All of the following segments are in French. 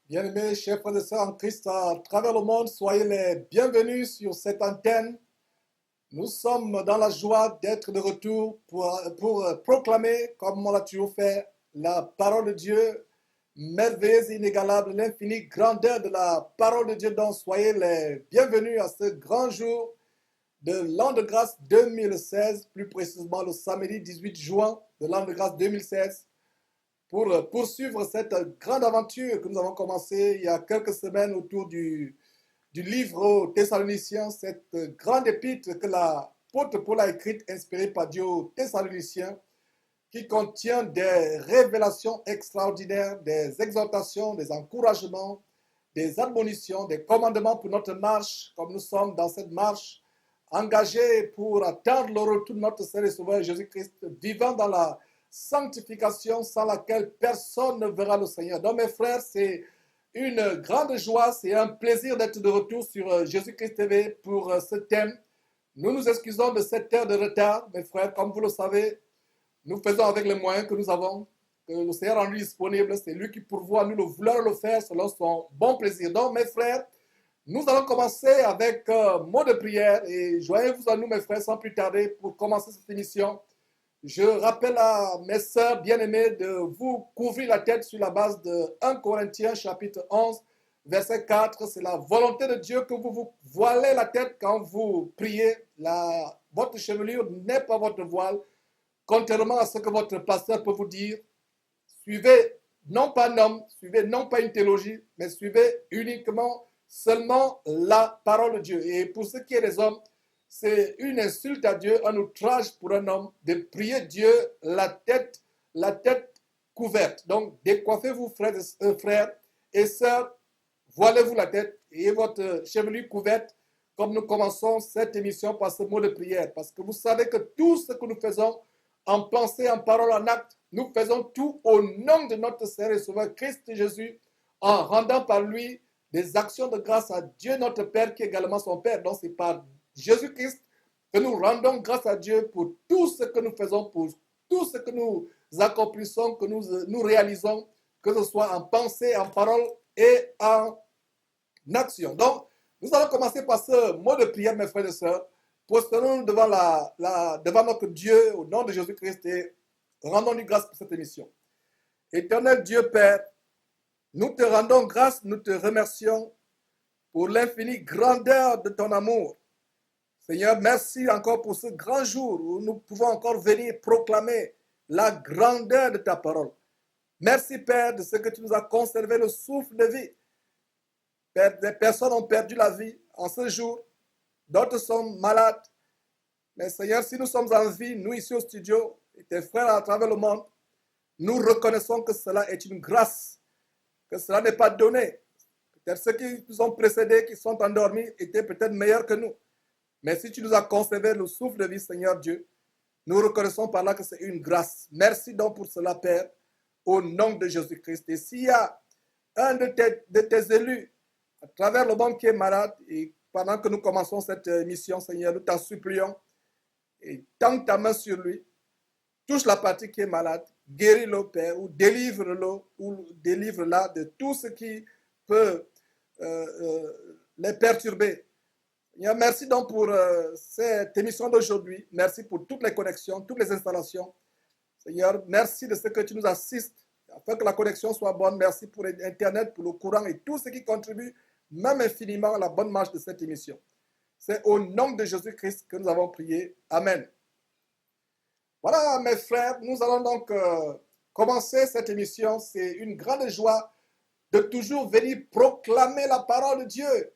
Bien-aimés, chers frères et sœurs en Christ à travers le monde, soyez les bienvenus sur cette antenne. Nous sommes dans la joie d'être de retour pour proclamer, comme on l'a toujours fait, la parole de Dieu, merveilleuse, inégalable, l'infinie grandeur de la parole de Dieu. Donc, soyez les bienvenus à ce grand jour de l'an de grâce 2016, plus précisément le samedi 18 juin de l'an de grâce 2016 pour poursuivre cette grande aventure que nous avons commencée il y a quelques semaines autour du livre aux Thessaloniciens, cette grande épître que l'apôtre Paul a écrite, inspirée par Dieu aux Thessaloniciens, qui contient des révélations extraordinaires, des exhortations, des encouragements, des admonitions, des commandements pour notre marche, comme nous sommes dans cette marche, engagés pour attendre le retour de notre Seigneur et Sauveur Jésus-Christ, vivant dans la sanctification sans laquelle personne ne verra le Seigneur. Donc mes frères, c'est une grande joie, c'est un plaisir d'être de retour sur Jésus-Christ TV pour ce thème. Nous nous excusons de cette heure de retard, mes frères, comme vous le savez, nous faisons avec les moyens que nous avons, que le Seigneur a rendu disponible, c'est lui qui pourvoit, nous le voulons le faire selon son bon plaisir. Donc mes frères, nous allons commencer avec un mot de prière et joignez-vous à nous mes frères sans plus tarder pour commencer cette émission. Je rappelle à mes sœurs bien-aimées de vous couvrir la tête sur la base de 1 Corinthiens chapitre 11, verset 4. C'est la volonté de Dieu que vous vous voilez la tête quand vous priez. Votre chevelure n'est pas votre voile. Contrairement à ce que votre pasteur peut vous dire, suivez non pas un homme, suivez non pas une théologie, mais suivez uniquement, seulement la parole de Dieu. Et pour ce qui est des hommes, c'est une insulte à Dieu, un outrage pour un homme de prier Dieu la tête couverte. Donc, décoiffez-vous, frères et sœurs, voilez-vous la tête et votre chevelure couverte, comme nous commençons cette émission par ce mot de prière. Parce que vous savez que tout ce que nous faisons, en pensée, en parole, en acte, nous faisons tout au nom de notre Seigneur et Sauveur Christ Jésus, en rendant par lui des actions de grâce à Dieu notre Père, qui est également son Père. Donc, c'est par Jésus-Christ que nous rendons grâce à Dieu pour tout ce que nous faisons, pour tout ce que nous accomplissons, que nous réalisons, que ce soit en pensée, en parole et en action. Donc, nous allons commencer par ce mot de prière, mes frères et sœurs. Prosternons-nous devant notre Dieu au nom de Jésus-Christ et rendons-lui grâce pour cette émission. Éternel Dieu Père, nous te rendons grâce, nous te remercions pour l'infinie grandeur de ton amour. Seigneur, merci encore pour ce grand jour où nous pouvons encore venir proclamer la grandeur de ta parole. Merci Père de ce que tu nous as conservé le souffle de vie. Père, des personnes ont perdu la vie en ce jour, d'autres sont malades. Mais Seigneur, si nous sommes en vie, nous ici au studio, et tes frères à travers le monde, nous reconnaissons que cela est une grâce, que cela n'est pas donné. Peut-être ceux qui nous ont précédés, qui sont endormis, étaient peut-être meilleurs que nous. Mais si tu nous as conservé le souffle de vie, Seigneur Dieu, nous reconnaissons par là que c'est une grâce. Merci donc pour cela, Père, au nom de Jésus-Christ. Et s'il y a un de tes élus à travers le monde qui est malade, et pendant que nous commençons cette mission, Seigneur, nous t'en supplions, et tends ta main sur lui, touche la partie qui est malade, guéris-le, Père, ou délivre-la de tout ce qui peut les perturber. Merci donc pour cette émission d'aujourd'hui. Merci pour toutes les connexions, toutes les installations. Seigneur, merci de ce que tu nous assistes afin que la connexion soit bonne. Merci pour Internet, pour le courant et tout ce qui contribue, même infiniment, à la bonne marche de cette émission. C'est au nom de Jésus-Christ que nous avons prié. Amen. Voilà, mes frères, nous allons donc commencer cette émission. C'est une grande joie de toujours venir proclamer la parole de Dieu.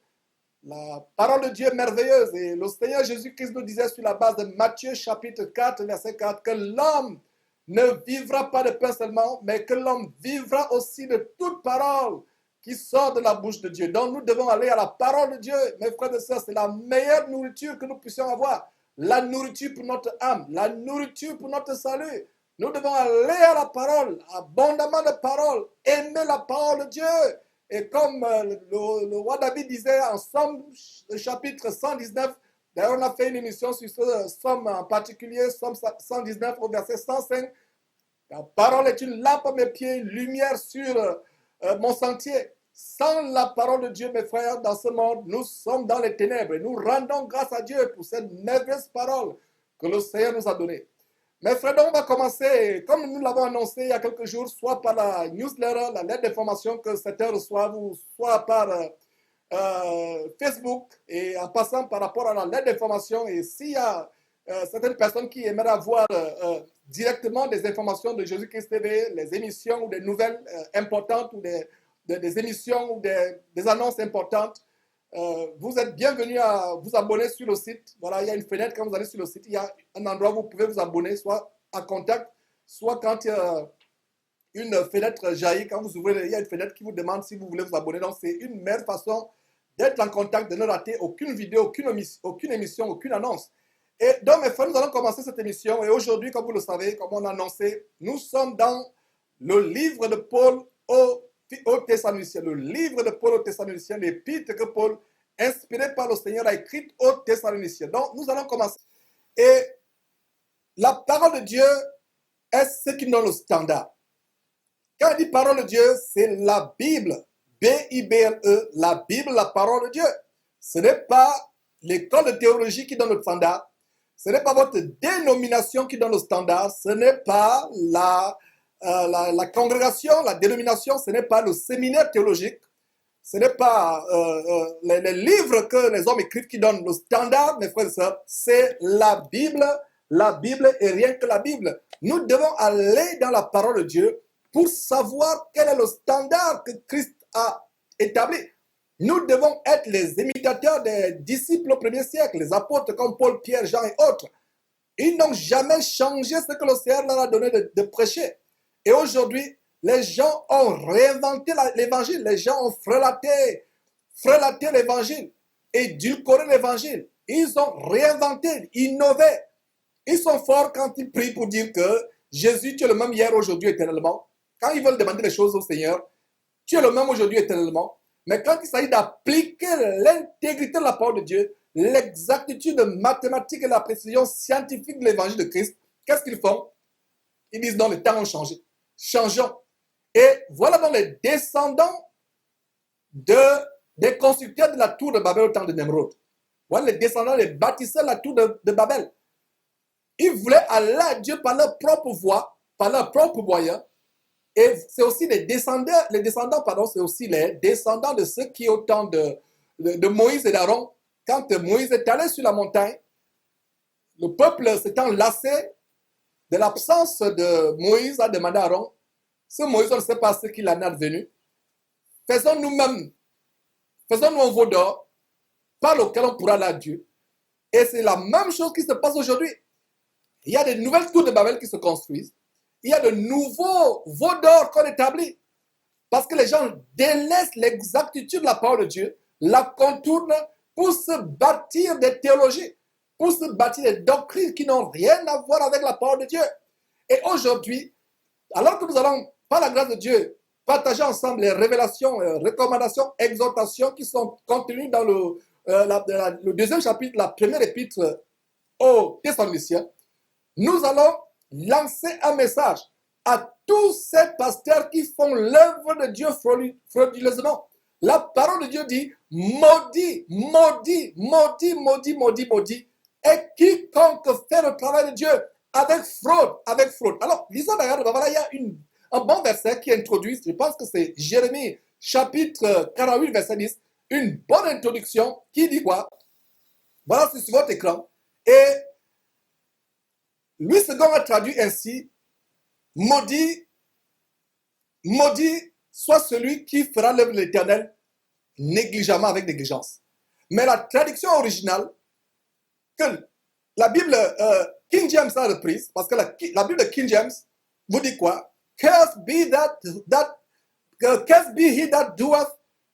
La parole de Dieu est merveilleuse. Et le Seigneur Jésus-Christ nous disait sur la base de Matthieu chapitre 4, verset 4, que l'homme ne vivra pas de pain seulement, mais que l'homme vivra aussi de toute parole qui sort de la bouche de Dieu. Donc nous devons aller à la parole de Dieu. Mes frères et sœurs, c'est la meilleure nourriture que nous puissions avoir. La nourriture pour notre âme, la nourriture pour notre salut. Nous devons aller à la parole, abondamment de parole, aimer la parole de Dieu. Et comme le roi David disait en Somme chapitre 119, d'ailleurs on a fait une émission sur ce Somme en particulier, Somme 119 au verset 105, la parole est une lampe à mes pieds, une lumière sur mon sentier. Sans la parole de Dieu, mes frères, dans ce monde, nous sommes dans les ténèbres. Et nous rendons grâce à Dieu pour cette merveilleuse parole que le Seigneur nous a donnée. Mes frères, donc on va commencer, comme nous l'avons annoncé il y a quelques jours, soit par la newsletter, la lettre d'information que certains reçoivent, ou soit par Facebook, et en passant par rapport à la lettre d'information. Et s'il y a certaines personnes qui aimeraient avoir directement des informations de Jésus-Christ TV, les émissions ou des nouvelles importantes ou des émissions ou des annonces importantes, vous êtes bienvenus à vous abonner sur le site. Voilà, il y a une fenêtre quand vous allez sur le site. Il y a un endroit où vous pouvez vous abonner, soit à contact, soit quand une fenêtre jaillit. Quand vous ouvrez, il y a une fenêtre qui vous demande si vous voulez vous abonner. Donc, c'est une meilleure façon d'être en contact, de ne rater aucune vidéo, aucune émission, aucune annonce. Et donc, mes frères, nous allons commencer cette émission. Et aujourd'hui, comme vous le savez, comme on a annoncé, nous sommes dans le livre de Paul aux Thessaloniciens. Le livre de Paul aux Thessaloniciens, l'épître que Paul, inspiré par le Seigneur, a écrite aux Thessaloniciens. Donc, nous allons commencer. Et la parole de Dieu est ce qui donne le standard. Quand on dit parole de Dieu, c'est la Bible. B-I-B-L-E, la Bible, la parole de Dieu. Ce n'est pas l'école de théologie qui donne le standard. Ce n'est pas votre dénomination qui donne le standard. Ce n'est pas la congrégation, la dénomination. Ce n'est pas le séminaire théologique. Ce n'est pas les livres que les hommes écrivent qui donnent le standard, mes frères et sœurs. C'est la Bible et rien que la Bible. Nous devons aller dans la parole de Dieu pour savoir quel est le standard que Christ a établi. Nous devons être les imitateurs des disciples au premier siècle, les apôtres comme Paul, Pierre, Jean et autres. Ils n'ont jamais changé ce que le Seigneur leur a donné de prêcher. Et aujourd'hui, les gens ont réinventé l'évangile. Les gens ont frelaté l'évangile, édulcoré l'évangile. Ils ont réinventé, innové. Ils sont forts quand ils prient pour dire que Jésus, tu es le même hier, aujourd'hui, éternellement. Quand ils veulent demander des choses au Seigneur, tu es le même aujourd'hui, éternellement. Mais quand il s'agit d'appliquer l'intégrité de la parole de Dieu, l'exactitude mathématique et la précision scientifique de l'évangile de Christ, qu'est-ce qu'ils font? Ils disent non, les temps ont changé. Changeons. Et voilà donc les descendants des constructeurs de la tour de Babel au temps de Nemrod. Voilà les descendants des bâtisseurs de la tour de Babel. Ils voulaient aller à Dieu par leur propre voie, par leur propre moyen. Et c'est aussi c'est aussi les descendants de ceux qui, au temps de Moïse et d'Aaron, quand Moïse est allé sur la montagne, le peuple s'étant lassé de l'absence de Moïse, a demandé à Aaron, ce Moïse, on ne sait pas ce qu'il en est advenu. Faisons-nous un veau d'or par lequel on pourra aller à Dieu. Et c'est la même chose qui se passe aujourd'hui. Il y a des nouvelles tours de Babel qui se construisent. Il y a de nouveaux veaux d'or qu'on établit. Parce que les gens délaissent l'exactitude de la parole de Dieu, la contournent pour se bâtir des théologies, pour se bâtir des doctrines qui n'ont rien à voir avec la parole de Dieu. Et aujourd'hui, alors que nous allons, par la grâce de Dieu, partager ensemble les révélations, recommandations, exhortations qui sont contenues dans le deuxième chapitre, la première épître aux Thessaloniciens, nous allons lancer un message à tous ces pasteurs qui font l'œuvre de Dieu frauduleusement. La parole de Dieu dit, maudit, maudit, maudit, maudit, maudit, maudit, et quiconque fait le travail de Dieu avec fraude, avec fraude. Alors, lisons d'ailleurs, voilà, il y a un bon verset qui introduit, je pense que c'est Jérémie, chapitre 48, verset 10, une bonne introduction qui dit quoi? Voilà, c'est sur votre écran. Et Louis II a traduit ainsi, maudit, maudit soit celui qui fera l'œuvre de l'Éternel négligemment avec négligence. Mais la traduction originale, que la Bible King James a reprise, parce que la Bible de King James vous dit quoi? Cursed be he that doeth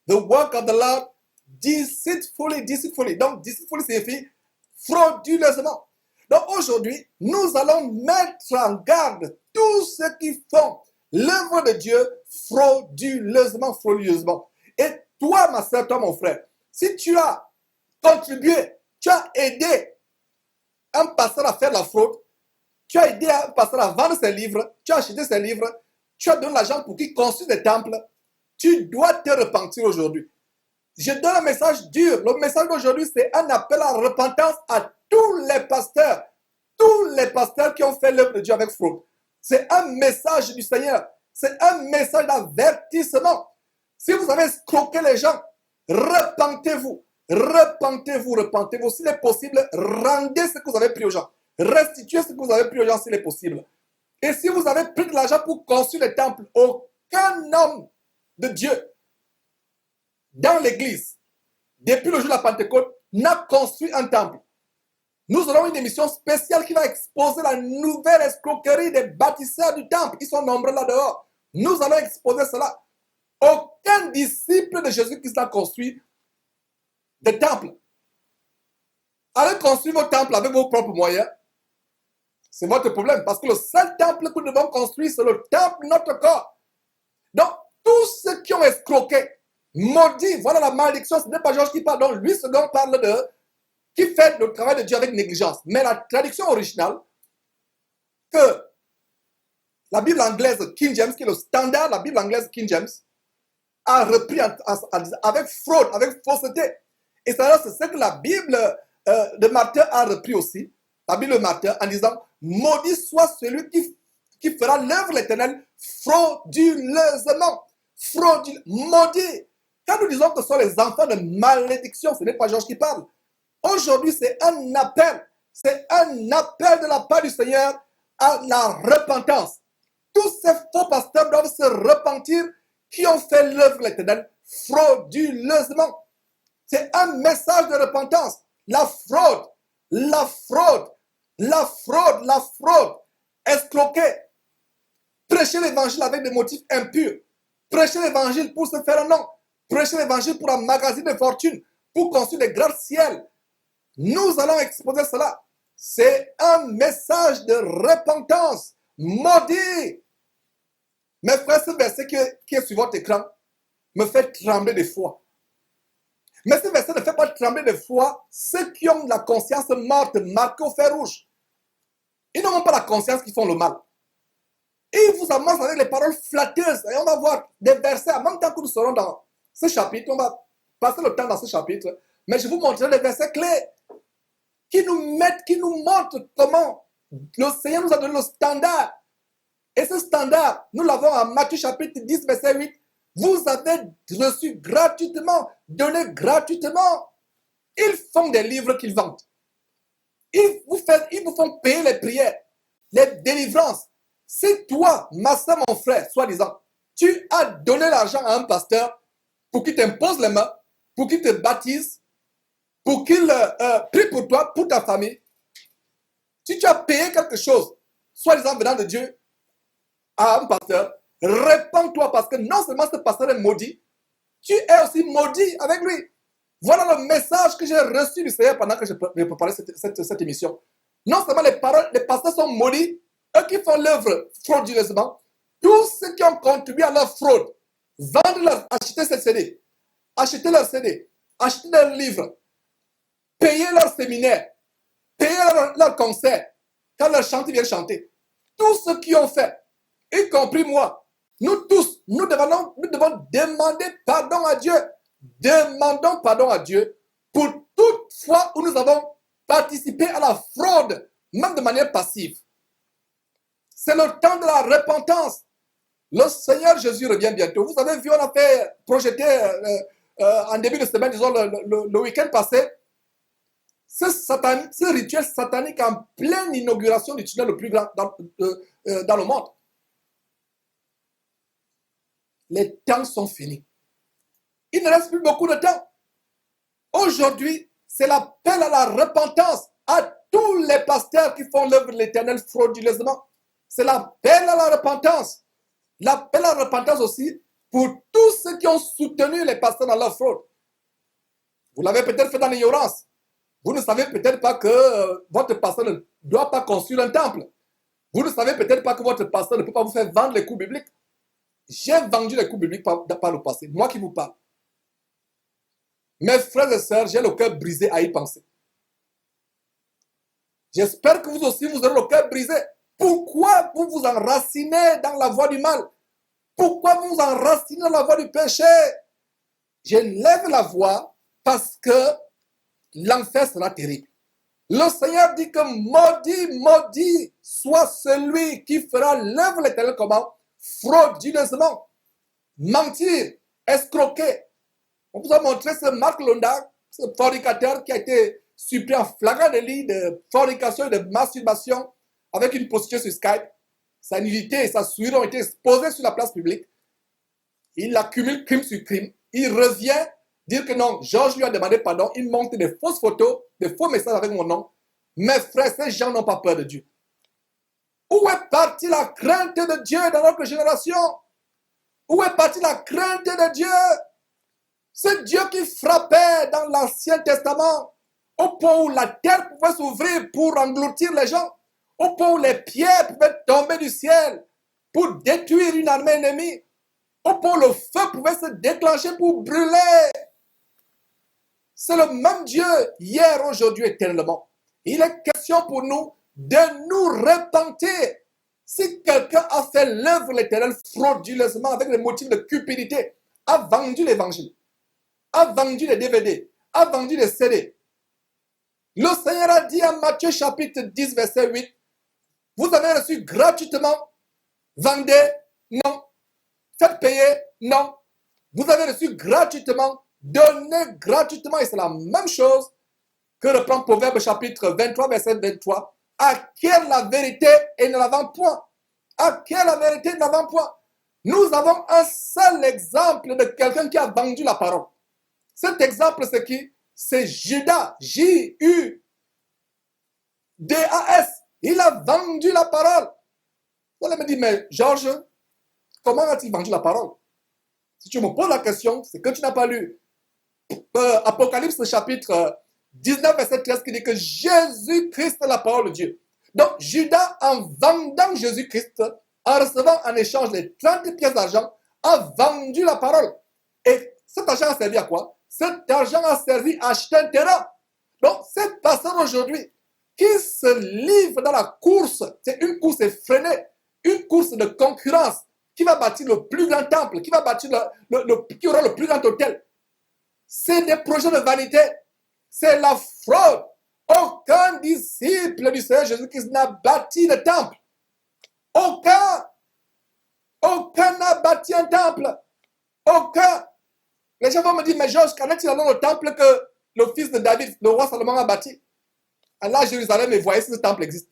the work of the Lord deceitfully, deceitfully. Donc, deceitfully signifie frauduleusement. Donc aujourd'hui, nous allons mettre en garde tous ceux qui font l'œuvre de Dieu frauduleusement, frauduleusement. Et toi, ma sœur, toi, mon frère, si tu as contribué, tu as aidé un pasteur à faire la fraude, tu as aidé un pasteur à vendre ses livres, tu as acheté ses livres, tu as donné l'argent pour qu'il construise des temples, Tu dois te repentir aujourd'hui. Je donne un message dur. Le message d'aujourd'hui, c'est un appel à la repentance à tous les pasteurs qui ont fait l'œuvre de Dieu avec fraude. C'est un message du Seigneur. C'est un message d'avertissement. Si vous avez escroqué les gens, repentez-vous. Repentez-vous, repentez-vous. S'il est possible, rendez ce que vous avez pris aux gens. Restituez ce que vous avez pris aux gens s'il est possible. Et si vous avez pris de l'argent pour construire le temple, aucun homme de Dieu dans l'église, depuis le jour de la Pentecôte, n'a construit un temple. Nous aurons une émission spéciale qui va exposer la nouvelle escroquerie des bâtisseurs du temple. Ils sont nombreux là-dehors. Nous allons exposer cela. Aucun disciple de Jésus-Christ n'a construit de temple. Allez construire vos temples avec vos propres moyens. C'est votre problème. Parce que le seul temple que nous devons construire, c'est le temple de notre corps. Donc, tous ceux qui ont escroqué, maudit, voilà la malédiction. Ce n'est pas Georges qui parle. Donc, lui, second parle de qui fait le travail de Dieu avec négligence. Mais la traduction originale, que la Bible anglaise King James, qui est le standard, la Bible anglaise King James, a repris avec fraude, avec fausseté. Et ça, c'est ce que la Bible de Martin a repris aussi, la Bible de Martin, en disant, maudit soit celui qui fera l'œuvre de l'Éternel frauduleusement. Maudit. Quand nous disons que ce sont les enfants de malédiction, ce n'est pas Georges qui parle. Aujourd'hui, c'est un appel. C'est un appel de la part du Seigneur à la repentance. Tous ces faux pasteurs doivent se repentir qui ont fait l'œuvre de l'Éternel frauduleusement. C'est un message de repentance. La fraude, la fraude, la fraude, la fraude. Escroquer. Prêcher l'évangile avec des motifs impurs. Prêcher l'évangile pour se faire un nom. Prêcher l'évangile pour emmagasiner des fortunes, pour construire des gratte-ciels. Nous allons exposer cela. C'est un message de repentance. Maudit. Mes frères, ce verset qui est sur votre écran me fait trembler de foi. Mais ce verset ne fait pas trembler de foi ceux qui ont la conscience morte marquée au fer rouge. Ils n'ont pas la conscience qu'ils font le mal. Ils vous amassent avec les paroles flatteuses. Et on va voir des versets, en même temps que nous serons dans ce chapitre, on va passer le temps dans ce chapitre, mais je vous montrerai les versets clés qui nous montrent comment le Seigneur nous a donné le standard. Et ce standard, nous l'avons en Matthieu chapitre 10, verset 8. Vous avez reçu gratuitement, donné gratuitement. Ils font des livres qu'ils vendent. Ils vous font payer les prières, les délivrances. Si toi, ma soeur, mon frère, soi-disant, tu as donné l'argent à un pasteur pour qu'il t'impose les mains, pour qu'il te baptise, pour qu'il prie pour toi, pour ta famille, si tu as payé quelque chose, soi-disant venant de Dieu, à un pasteur, répands-toi parce que non seulement ce pasteur est maudit, tu es aussi maudit avec lui. Voilà le message que j'ai reçu du Seigneur pendant que je préparais cette émission. Non seulement les pasteurs sont maudits, eux qui font l'œuvre frauduleusement, tous ceux qui ont contribué à leur fraude, acheter ces CD, acheter leurs CD, acheter leurs livres, payer leur séminaire, payer leur concert, quand leur chanteur vient chanter. Tous ceux qui ont fait, y compris moi, nous tous, nous devons demander pardon à Dieu. Demandons pardon à Dieu pour toute fois où nous avons participé à la fraude, même de manière passive. C'est le temps de la repentance. Le Seigneur Jésus revient bientôt. Vous avez vu, on a fait projeter en début de semaine, disons le week-end passé, ce rituel satanique en pleine inauguration du tunnel le plus grand dans le monde. Les temps sont finis. Il ne reste plus beaucoup de temps. Aujourd'hui, c'est l'appel à la repentance à tous les pasteurs qui font l'œuvre de l'Éternel frauduleusement. C'est l'appel à la repentance. L'appel à la repentance aussi pour tous ceux qui ont soutenu les pasteurs dans leur fraude. Vous l'avez peut-être fait dans l'ignorance. Vous ne savez peut-être pas que votre pasteur ne doit pas construire un temple. Vous ne savez peut-être pas que votre pasteur ne peut pas vous faire vendre les cours bibliques. J'ai vendu les cours bibliques par le passé. Moi qui vous parle. Mes frères et sœurs, j'ai le cœur brisé à y penser. J'espère que vous aussi, vous aurez le cœur brisé. Pourquoi vous vous enracinez dans la voie du mal? Pourquoi vous enracinez dans la voie du péché? Je lève la voix parce que l'enfer sera terrible. Le Seigneur dit que maudit, maudit soit celui qui fera l'œuvre de l'Éternel comment? Frauduleusement. Mentir, escroquer. On vous a montré ce Marc Londa, ce fornicateur qui a été surpris en flagrant délit de fornication et de masturbation avec une prostituée sur Skype. Sa nudité et sa souillure ont été exposées sur la place publique. Il accumule crime sur crime. Il revient dire que non, Georges lui a demandé pardon. Il monte des fausses photos, des faux messages avec mon nom. Mes frères, ces gens n'ont pas peur de Dieu. Où est partie la crainte de Dieu dans notre génération? Où est partie la crainte de Dieu? Ce Dieu qui frappait dans l'Ancien Testament, au point où la terre pouvait s'ouvrir pour engloutir les gens, au point où les pierres pouvaient tomber du ciel pour détruire une armée ennemie, au point où le feu pouvait se déclencher pour brûler. C'est le même Dieu hier, aujourd'hui, éternellement. Il est question pour nous de nous repentir. Si quelqu'un a fait l'œuvre de l'Éternel frauduleusement avec des motifs de cupidité, a vendu l'évangile, a vendu les DVD, a vendu les CD. Le Seigneur a dit en Matthieu chapitre 10, verset 8, vous avez reçu gratuitement, vendez, non. Faites payer, non. Vous avez reçu gratuitement, donnez gratuitement, et c'est la même chose que reprend Proverbe chapitre 23, verset 23. Acquiert la vérité et ne la vend point. Acquiert la vérité et ne la vend point. Nous avons un seul exemple de quelqu'un qui a vendu la parole. Cet exemple, c'est qui? C'est Judas, J-U-D-A-S. Il a vendu la parole. Vous allez me dire, mais Georges, comment a-t-il vendu la parole? Si tu me poses la question, c'est que tu n'as pas lu Apocalypse chapitre 19, verset 13, qui dit que Jésus-Christ est la parole de Dieu. Donc, Judas, en vendant Jésus-Christ, en recevant en échange les 30 pièces d'argent, a vendu la parole. Et cet argent a servi à quoi? Cet argent a servi à acheter un terrain. Donc, cette personne aujourd'hui qui se livre dans la course, c'est une course effrénée, une course de concurrence, qui va bâtir le plus grand temple, qui va bâtir qui aura le plus grand hôtel. C'est des projets de vanité. C'est la fraude. Aucun disciple du Seigneur Jésus-Christ n'a bâti le temple. Aucun. Aucun n'a bâti un temple. Aucun. Les gens vont me dire, mais Georges, qu'en est-il dans le temple que le fils de David, le roi Salomon, a bâti? Allah, Jérusalem, et voyez si ce temple existe.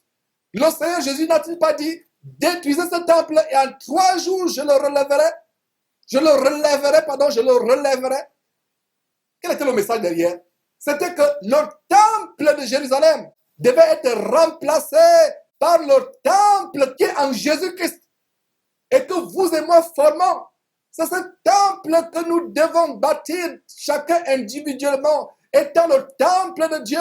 Le Seigneur Jésus n'a-t-il pas dit, détruisez ce temple et en 3 jours, je le relèverai? Je le relèverai. Quel était le message derrière? C'était que le temple de Jérusalem devait être remplacé par le temple qui est en Jésus-Christ. Et que vous et moi formons. C'est ce temple que nous devons bâtir chacun individuellement, étant le temple de Dieu.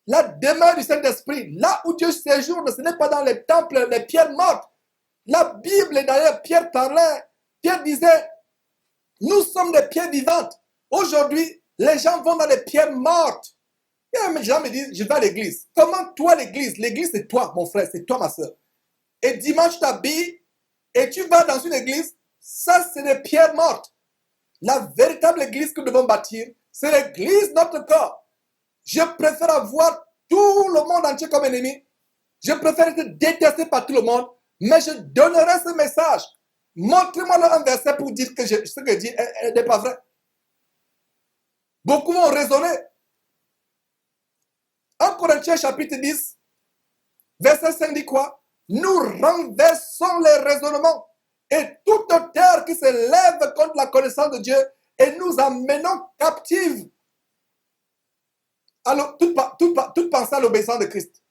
La demeure du Saint-Esprit, là où Dieu séjourne, ce n'est pas dans les temples, les pierres mortes. La Bible, d'ailleurs, Pierre parlait, Pierre disait, nous sommes des pierres vivantes. Aujourd'hui, les gens vont dans les pierres mortes. Et les gens me disent, je vais à l'église. Comment toi l'église? L'église c'est toi, mon frère, c'est toi ma soeur. Et dimanche, tu t'habilles et tu vas dans une église, ça c'est des pierres mortes. La véritable église que nous devons bâtir, c'est l'église, notre corps. Je préfère avoir tout le monde entier comme ennemi. Je préfère être détesté par tout le monde, mais je donnerai ce message. Montrez-moi un verset pour dire que ce que je dis n'est pas vrai. Beaucoup vont raisonner. En Corinthiens chapitre 10, verset 5 dit quoi? Nous renversons les raisonnements et toute terre qui se lève contre la connaissance de Dieu et nous amenons captives alors, toute pensée à l'obéissance de Christ.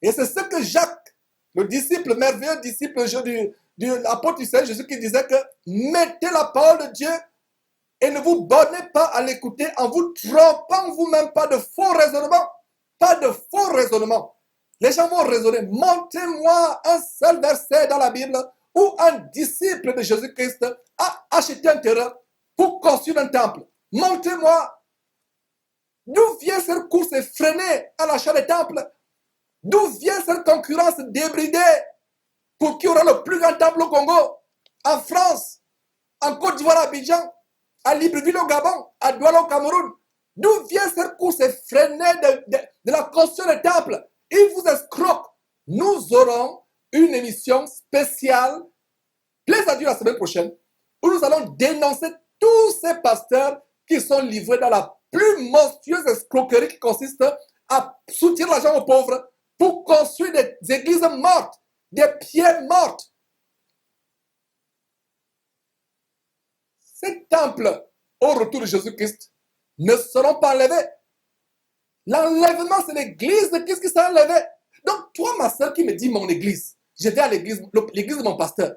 Et c'est ce que Jacques, le disciple, merveilleux disciple de l'apôtre du Seigneur Jésus, qui disait que mettez la parole de Dieu et ne vous bornez pas à l'écouter en vous trompant vous-même, pas de faux raisonnements. Pas de faux raisonnements. Les gens vont raisonner. Montrez-moi un seul verset dans la Bible où un disciple de Jésus-Christ a acheté un terrain pour construire un temple. Montrez-moi. D'où vient cette course effrénée à l'achat des temples? D'où vient cette concurrence débridée pour qui aura le plus grand temple au Congo? en France, en Côte d'Ivoire, à Abidjan, à Libreville au Gabon, à Douala au Cameroun. D'où vient cette course effrénée de la construction des temples? Ils vous escroquent. Nous aurons une émission spéciale, plaise à Dieu, la semaine prochaine, où nous allons dénoncer tous ces pasteurs qui sont livrés dans la plus monstrueuse escroquerie qui consiste à soutirer l'argent aux pauvres pour construire des églises mortes, des pierres mortes. Ces temples, au retour de Jésus-Christ, ne seront pas enlevés. L'enlèvement, c'est l'église de Christ qui s'est enlevée. Donc, toi, ma soeur, qui me dit mon église, je vais à l'église de mon pasteur.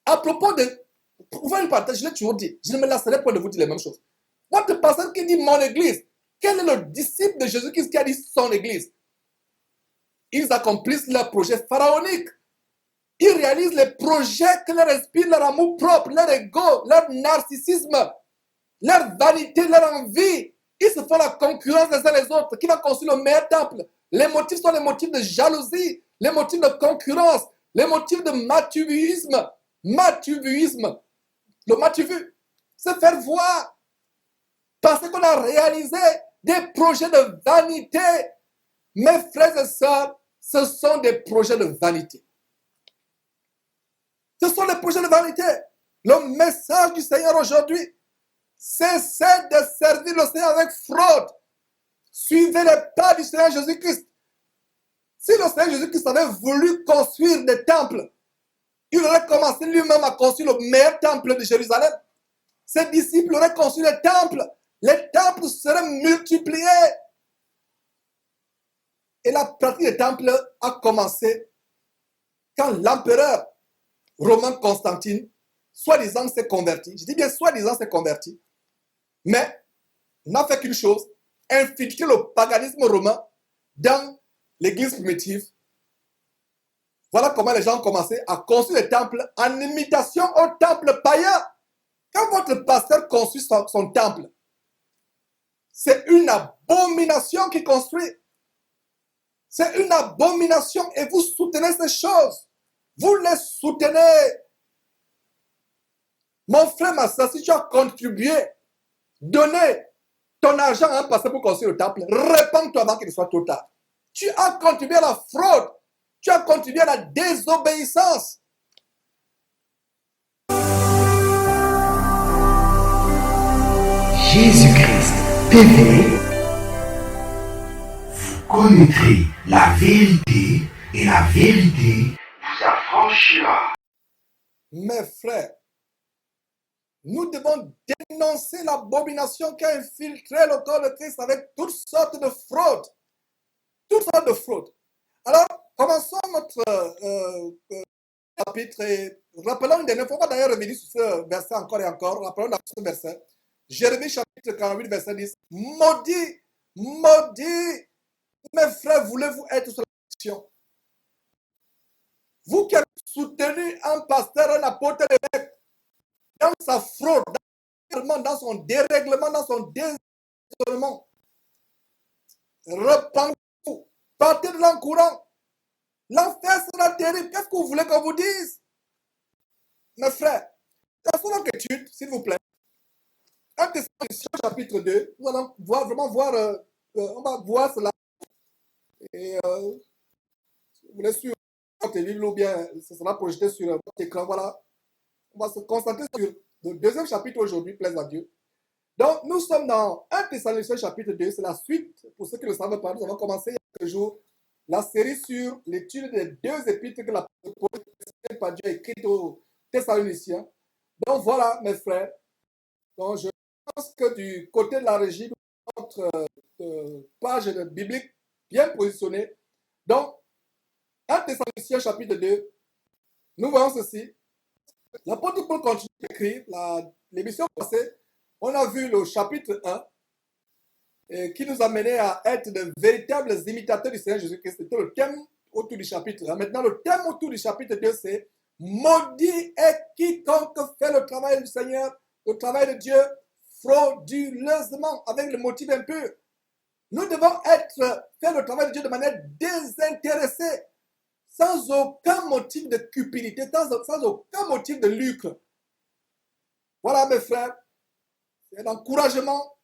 À propos de, pour faire une partage, je l'ai toujours dit, je ne me lasserai pas de vous dire les mêmes choses. Votre pasteur qui dit mon église, quel est le disciple de Jésus-Christ qui a dit son église? Ils accomplissent leur projet pharaonique. Ils réalisent les projets que leur esprit, leur amour propre, leur ego, leur narcissisme, leur vanité, leur envie. Ils se font la concurrence les uns les autres. Qui va construire le meilleur temple? Les motifs sont les motifs de jalousie, les motifs de concurrence, les motifs de matuvisme. Matuvisme. Le matuvu, se faire voir. Parce qu'on a réalisé des projets de vanité. Mes frères et sœurs, ce sont des projets de vanité. Ce sont des projets de vanité. Le message du Seigneur aujourd'hui, cessez de servir le Seigneur avec fraude. Suivez les pas du Seigneur Jésus-Christ. Si le Seigneur Jésus-Christ avait voulu construire des temples, il aurait commencé lui-même à construire le meilleur temple de Jérusalem. Ses disciples auraient construit des temples. Les temples seraient multipliés. Et la pratique des temples a commencé quand l'empereur romain Constantine, soi-disant, s'est converti. Je dis bien soi-disant s'est converti. Mais n'a fait qu'une chose, infiltrer le paganisme romain dans l'église primitive. Voilà comment les gens ont commencé à construire des temples en imitation au temple païen. Quand votre pasteur construit son temple, c'est une abomination qu'il construit. C'est une abomination et vous soutenez ces choses. Vous les soutenez. Mon frère, ma soeur, si tu as contribué, donné ton argent à un pasteur pour construire le temple, répands-toi avant qu'il soit trop tard. Tu as contribué à la fraude. Tu as contribué à la désobéissance. Jésus-Christ TV, vous connaîtrez la vérité et la vérité vous affranchira. Mes frères, nous devons dénoncer l'abomination qui a infiltré le corps de Christ avec toutes sortes de fraudes. Toutes sortes de fraudes. Alors, commençons notre chapitre et rappelons une dernière fois, on va d'ailleurs revenir sur ce verset encore et encore. Rappelons ce verset. Jérémie chapitre 48, verset 10. Maudit, maudit, mes frères, voulez-vous être sur la mission? Vous qui avez soutenu un pasteur, un apôtre d'évêque, dans sa fraude, dans son dérèglement, dans son désollement, repentez-vous, partez de l'en courant. L'enfer sera terrible. Qu'est-ce que vous voulez qu'on vous dise? Mes frères, dans son étude, s'il vous plaît, 1 Thessaloniciens chapitre 2, nous allons vraiment voir, on va voir cela. Et vous laissez sur votre livre ou bien ce sera projeté sur votre écran. Voilà. On va se concentrer sur le deuxième chapitre aujourd'hui, plaise à Dieu. Donc, nous sommes dans 1 Thessaloniciens chapitre 2, c'est la suite. Pour ceux qui ne le savent pas, nous avons commencé il y a quelques jours la série sur l'étude des deux épîtres que l'apôtre Paul a écrites aux Thessaloniciens. Donc, voilà, mes frères. Donc, je pense que du côté de la régie, notre page biblique bien positionnée. Donc, 1 Thessaloniciens chapitre 2, nous voyons ceci. L'apôtre Paul continue d'écrire. L'émission passée, on a vu le chapitre 1 qui nous a mené à être de véritables imitateurs du Seigneur Jésus-Christ. C'était le thème autour du chapitre 1. Maintenant, le thème autour du chapitre 2, c'est maudit est quiconque fait le travail du Seigneur, le travail de Dieu, frauduleusement, avec le motif impur. Nous devons faire le travail de Dieu de manière désintéressée, sans aucun motif de cupidité, sans aucun motif de lucre. Voilà, mes frères, c'est l'encouragement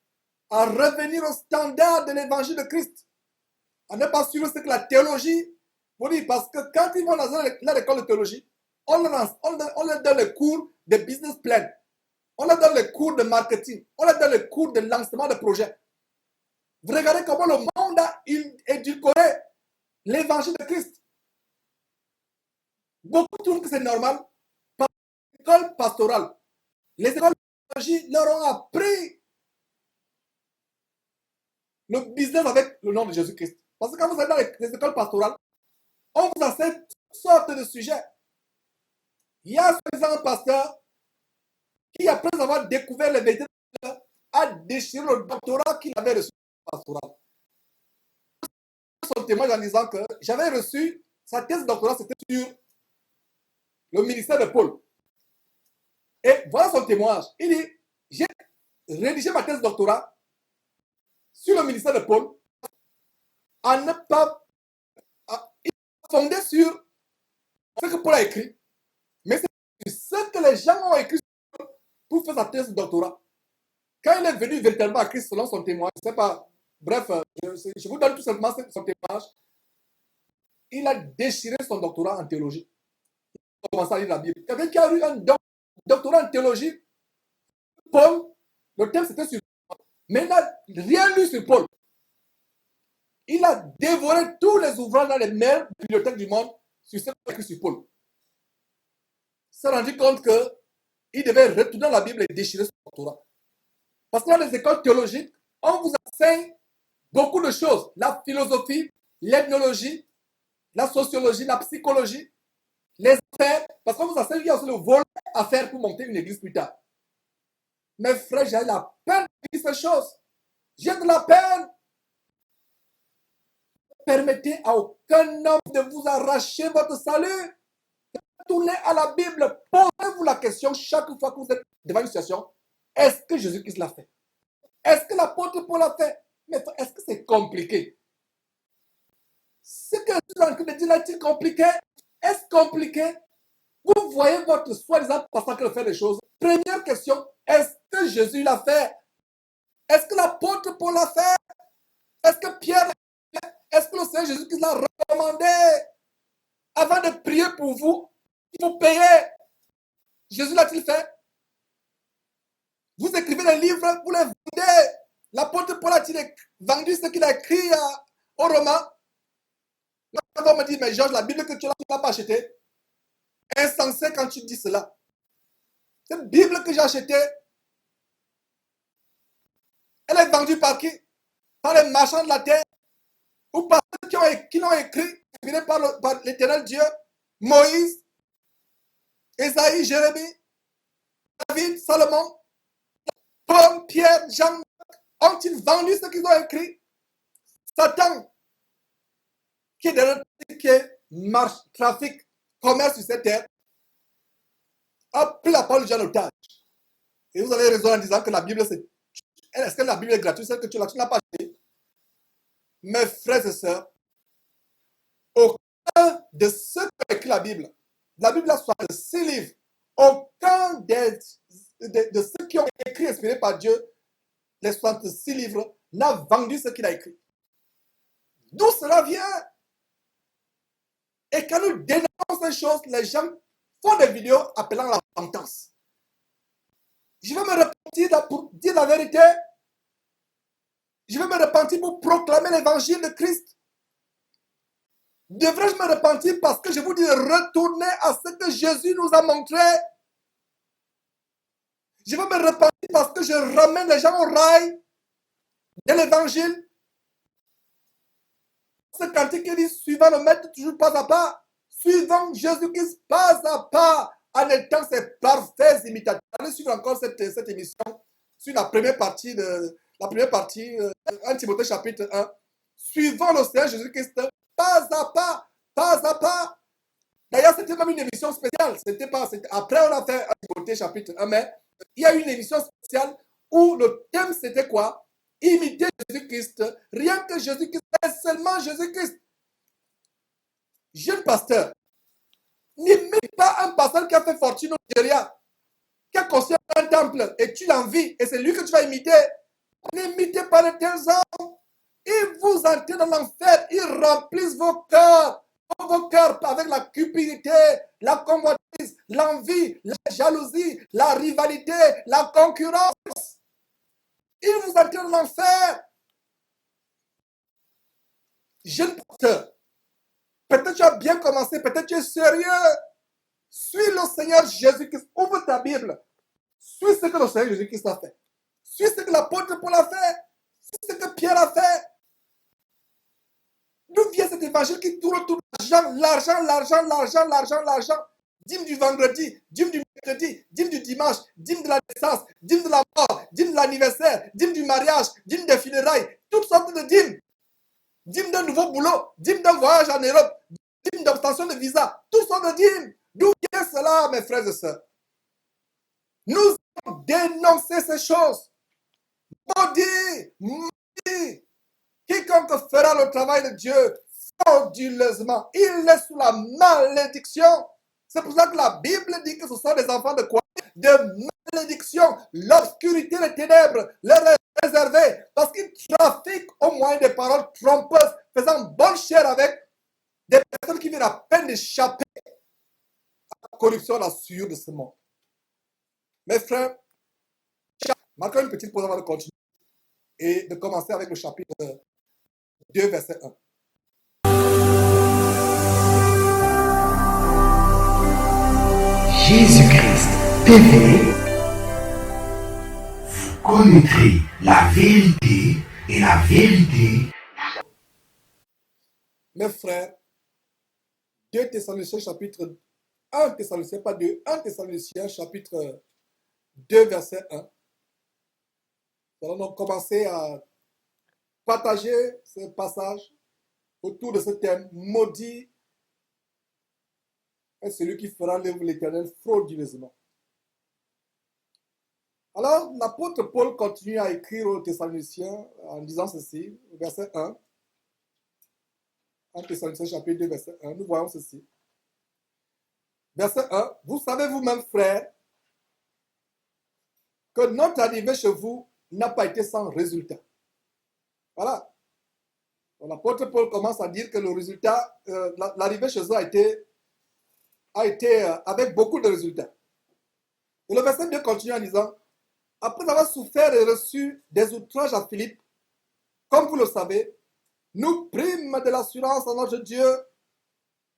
à revenir au standard de l'évangile de Christ, à ne pas suivre ce que la théologie vous dit, parce que quand ils vont dans l'école de théologie, on leur donne les cours de business plan, on leur donne les cours de marketing, on leur donne les cours de lancement de projet. Vous regardez comment le monde a édulcoré l'évangile de Christ. Beaucoup trouvent que c'est normal par l'école pastorale. Les écoles de théologie leur ont appris le business avec le nom de Jésus-Christ. Parce que quand vous allez dans les écoles pastorales, on vous enseigne toutes sortes de sujets. Il y a un pasteur qui, après avoir découvert les vérités, a déchiré le doctorat qu'il avait reçu pastoral. Son témoignage en disant que j'avais reçu sa thèse de doctorat, c'était sur le ministère de Paul. Et voilà son témoignage. Il dit, j'ai rédigé ma thèse de doctorat sur le ministère de Paul à ne pas fonder sur ce que Paul a écrit, mais c'est ce que les gens ont écrit pour faire sa thèse de doctorat. Quand il est venu véritablement à Christ selon son témoignage, je ne sais pas, bref, je vous donne tout simplement son témoignage. Il a déchiré son doctorat en théologie. Il a commencé à lire la Bible. Quelqu'un qui a eu un doctorat en théologie, Paul, le thème c'était sur Paul, mais il n'a rien lu sur Paul. Il a dévoré tous les ouvrages dans les meilleures bibliothèques du monde sur ce qu'il a écrit sur Paul. Il s'est rendu compte qu'il devait retourner la Bible et déchirer son doctorat. Parce que dans les écoles théologiques, on vous enseigne beaucoup de choses. La philosophie, l'ethnologie, la sociologie, la psychologie, les affaires. Parce qu'on vous enseigne qu'il y a aussi le volet à faire pour monter une église plus tard. Mes frères, j'ai la peine de dire ces choses. J'ai de la peine. Ne permettez à aucun homme de vous arracher votre salut. Retournez à la Bible. Posez-vous la question chaque fois que vous êtes devant une situation. Est-ce que Jésus-Christ l'a fait? Est-ce que l'apôtre Paul l'a fait? Mais est-ce que c'est compliqué? Ce que je suis en train de dire là, est-il compliqué? Est-ce compliqué? Vous voyez votre soi-disant pasteur qui fait des choses. Première question, est-ce que Jésus l'a fait? Est-ce que l'apôtre Paul l'a fait? Est-ce que Pierre l'a fait? Est-ce que le Seigneur Jésus-Christ l'a recommandé? Avant de prier pour vous, il faut payer. Jésus l'a-t-il fait? Vous écrivez des livres, vous les vendez. L'apôtre Paul a-t-il vendu ce qu'il a écrit aux Romains? On va me dire, mais Georges, la Bible que tu n'as pas achetée, insensé quand tu dis cela. Cette Bible que j'ai achetée, elle est vendue par qui? Par les marchands de la terre ou par ceux qui l'ont écrit, inspiré par l'Éternel Dieu, Moïse, Ésaïe, Jérémie, David, Salomon, Paul, Pierre, Jean, ont-ils vendu ce qu'ils ont écrit? Satan, qui est derrière, qui est marche, trafic, commerce sur cette terre, a pris la parole de Dieu en otage. Et vous avez raison en disant que la Bible, est-ce que la Bible est gratuite? Celle que tu n'as pas achetée? Mes frères et sœurs, aucun de ceux qui ont écrit la Bible a 66 livres, aucun de ceux qui ont écrit, inspirés par Dieu, les 66 livres, n'a vendu ce qu'il a écrit. D'où cela vient? Et quand nous dénonçons ces choses, les gens font des vidéos appelant à la repentance. Je vais me repentir pour dire la vérité. Je vais me repentir pour proclamer l'évangile de Christ. Devrais-je me repentir parce que je vous dis de retourner à ce que Jésus nous a montré? Je vais me repentir parce que je ramène les gens au rail de l'évangile. Ce cantique qui dit suivant le maître toujours pas à pas, suivant Jésus-Christ pas à pas, en étant ses parfaits imitateurs. Allez suivre encore cette émission sur la première partie, 1 Timothée chapitre 1. Suivant le Seigneur Jésus-Christ pas à pas, pas à pas. D'ailleurs, c'était même une émission spéciale. Après, on a fait 1 Timothée chapitre 1, mais il y a une émission spéciale où le thème c'était quoi? Imiter Jésus-Christ, rien que Jésus-Christ, et seulement Jésus-Christ. jeune pasteur, n'imite pas un pasteur qui a fait fortune au Nigeria, qui a construit un temple et tu l'envies et c'est lui que tu vas imiter. N'imitez pas de tels hommes. Ils vous entrent dans l'enfer, ils remplissent vos cœurs avec la cupidité, la convoitise, l'envie, la jalousie, la rivalité, la concurrence. Ils vous entrent dans l'enfer. Jeune pasteur, peut-être tu as bien commencé, peut-être tu es sérieux. Suis le Seigneur Jésus-Christ. Ouvre ta Bible. Suis ce que le Seigneur Jésus-Christ a fait. Suis ce que l'apôtre Paul a fait. Suis ce que Pierre a fait. D'où vient cet évangile qui tourne autour de l'argent, dîme du vendredi, dîme du mercredi, dîme du dimanche, dîme de la naissance, dîme de la mort, dîme de l'anniversaire, dîme du mariage, dîme des funérailles, toutes sortes de dîmes. Dîme d'un nouveau boulot, dîme d'un voyage en Europe, dîme d'obtention de visa, toutes sortes de dîmes. D'où vient cela, mes frères et sœurs? Nous avons dénoncé ces choses. Maudit, quiconque fera le travail de Dieu frauduleusement, il est sous la malédiction. C'est pour ça que la Bible dit que ce sont des enfants de quoi? De malédiction. L'obscurité, les ténèbres leur est réservée parce qu'ils trafiquent au moyen des paroles trompeuses, faisant bonne chère avec des personnes qui viennent à peine d'échapper à la corruption, à la souillure de ce monde. Mes frères, marquons une petite pause avant de continuer et de commencer avec le chapitre 2, verset 1. Jésus-Christ TV, vous connaîtrez la vérité et la vérité. Mes frères, 2 Thessaloniciens chapitre 1 Thessaloniciens, pas 2, 1 Thessaloniciens chapitre 2 verset 1. Nous allons donc commencer à partager ce passage autour de ce thème. Maudit est celui qui fera l'œuvre de l'Éternel frauduleusement. Alors, l'apôtre Paul continue à écrire aux Thessaloniciens en disant ceci, verset 1. 1 Thessaloniciens chapitre 2 verset 1, nous voyons ceci. Verset 1, vous savez vous-même, frères, que notre arrivée chez vous n'a pas été sans résultat. Voilà. L'apôtre Paul commence à dire que le résultat, l'arrivée chez eux a été avec beaucoup de résultats. Et le verset 2 continue en disant, après avoir souffert et reçu des outrages à Philippe, comme vous le savez, nous prîmes de l'assurance en notre Dieu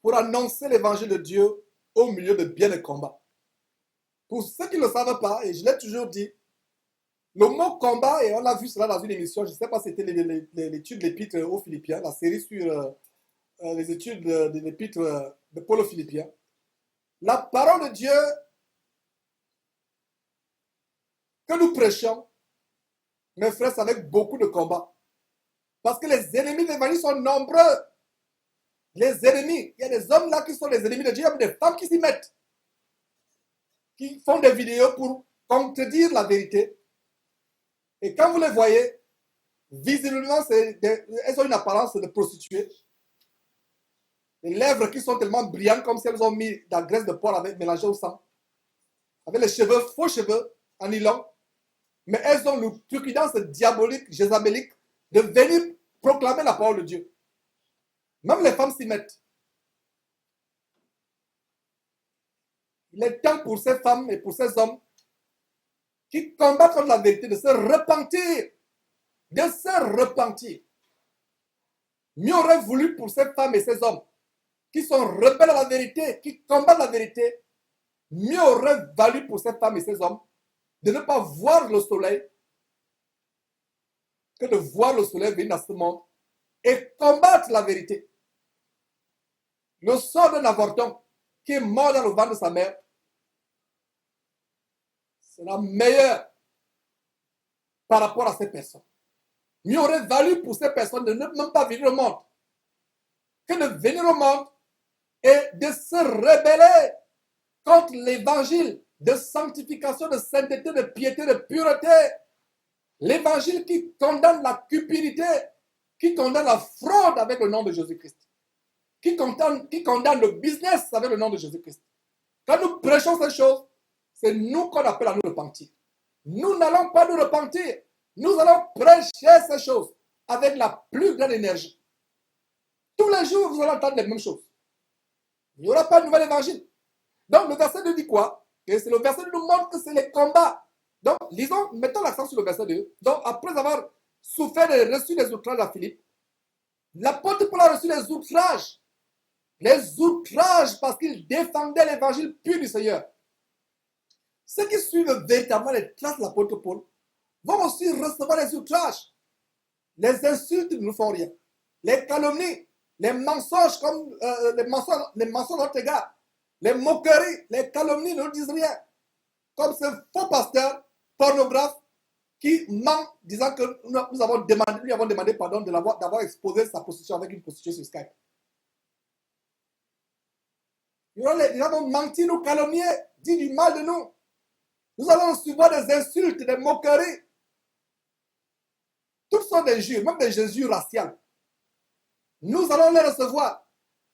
pour annoncer l'évangile de Dieu au milieu de bien des combats. Pour ceux qui ne le savent pas, et je l'ai toujours dit, le mot combat, et on a vu cela dans une émission, je ne sais pas si c'était l'étude de l'épître aux Philippiens, la série sur les études de l'épître de Paul aux Philippiens. La parole de Dieu que nous prêchons, mes frères, c'est avec beaucoup de combats. Parce que les ennemis de l'évangile sont nombreux. Les ennemis, il y a des hommes là qui sont les ennemis de Dieu, il y a des femmes qui s'y mettent, qui font des vidéos pour contredire la vérité. Et quand vous les voyez, visiblement, elles ont une apparence de prostituées. Les lèvres qui sont tellement brillantes comme si elles ont mis de la graisse de porc mélangée au sang. Avec les cheveux, faux cheveux, en nylon. Mais elles ont l'outrecuidance diabolique, jézabélique, de venir proclamer la parole de Dieu. Même les femmes s'y mettent. Il est temps pour ces femmes et pour ces hommes qui combattent contre la vérité de se repentir. De se repentir. Mieux aurait voulu pour ces femmes et ces hommes qui sont rebelles à la vérité, qui combattent la vérité, mieux aurait valu pour ces femmes et ces hommes de ne pas voir le soleil que de voir le soleil venir dans ce monde et combattre la vérité. Le sort d'un avorton qui est mort dans le ventre de sa mère sera meilleur par rapport à ces personnes. Mieux aurait valu pour ces personnes de ne même pas venir au monde que de venir au monde et de se rebeller contre l'évangile de sanctification, de sainteté, de piété, de pureté. L'évangile qui condamne la cupidité, qui condamne la fraude avec le nom de Jésus-Christ. qui condamne le business avec le nom de Jésus-Christ. Quand nous prêchons ces choses, c'est nous qu'on appelle à nous repentir. Nous n'allons pas nous repentir. Nous allons prêcher ces choses avec la plus grande énergie. Tous les jours, vous allez entendre les mêmes choses. Il n'y aura pas de nouvel évangile. Donc, le verset 2 dit quoi? Et c'est le verset 2 nous montre que c'est les combats. Donc, lisons, mettons l'accent sur le verset 2. Donc, après avoir souffert et reçu les outrages à Philippe, l'apôtre Paul a reçu les outrages. Les outrages parce qu'il défendait l'évangile pur du Seigneur. Ceux qui suivent véritablement les traces de l'apôtre Paul vont aussi recevoir les outrages. Les insultes ne nous font rien. Les calomnies, les mensonges comme les mensonges à notre égard, les moqueries, les calomnies ne nous disent rien. Comme ce faux pasteur pornographe qui ment disant que nous avons demandé pardon d'avoir exposé sa prostitution avec une prostituée sur Skype. Les gens vont mentir, nous calomnier, dire du mal de nous. Nous allons recevoir des insultes, des moqueries. Toutes sortes d'injures, même des injures raciales. Nous allons les recevoir.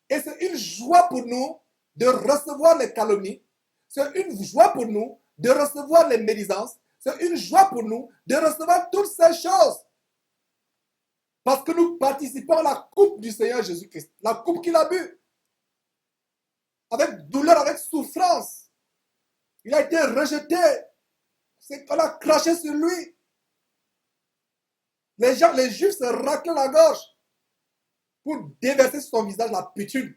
Et c'est une joie pour nous de recevoir les calomnies. C'est une joie pour nous de recevoir les médisances. C'est une joie pour nous de recevoir toutes ces choses. Parce que nous participons à la coupe du Seigneur Jésus-Christ. La coupe qu'il a bu. Avec douleur, avec souffrance. Il a été rejeté. C'est qu'on a craché sur lui. Les Juifs se raclaient la gorge pour déverser sur son visage la bitume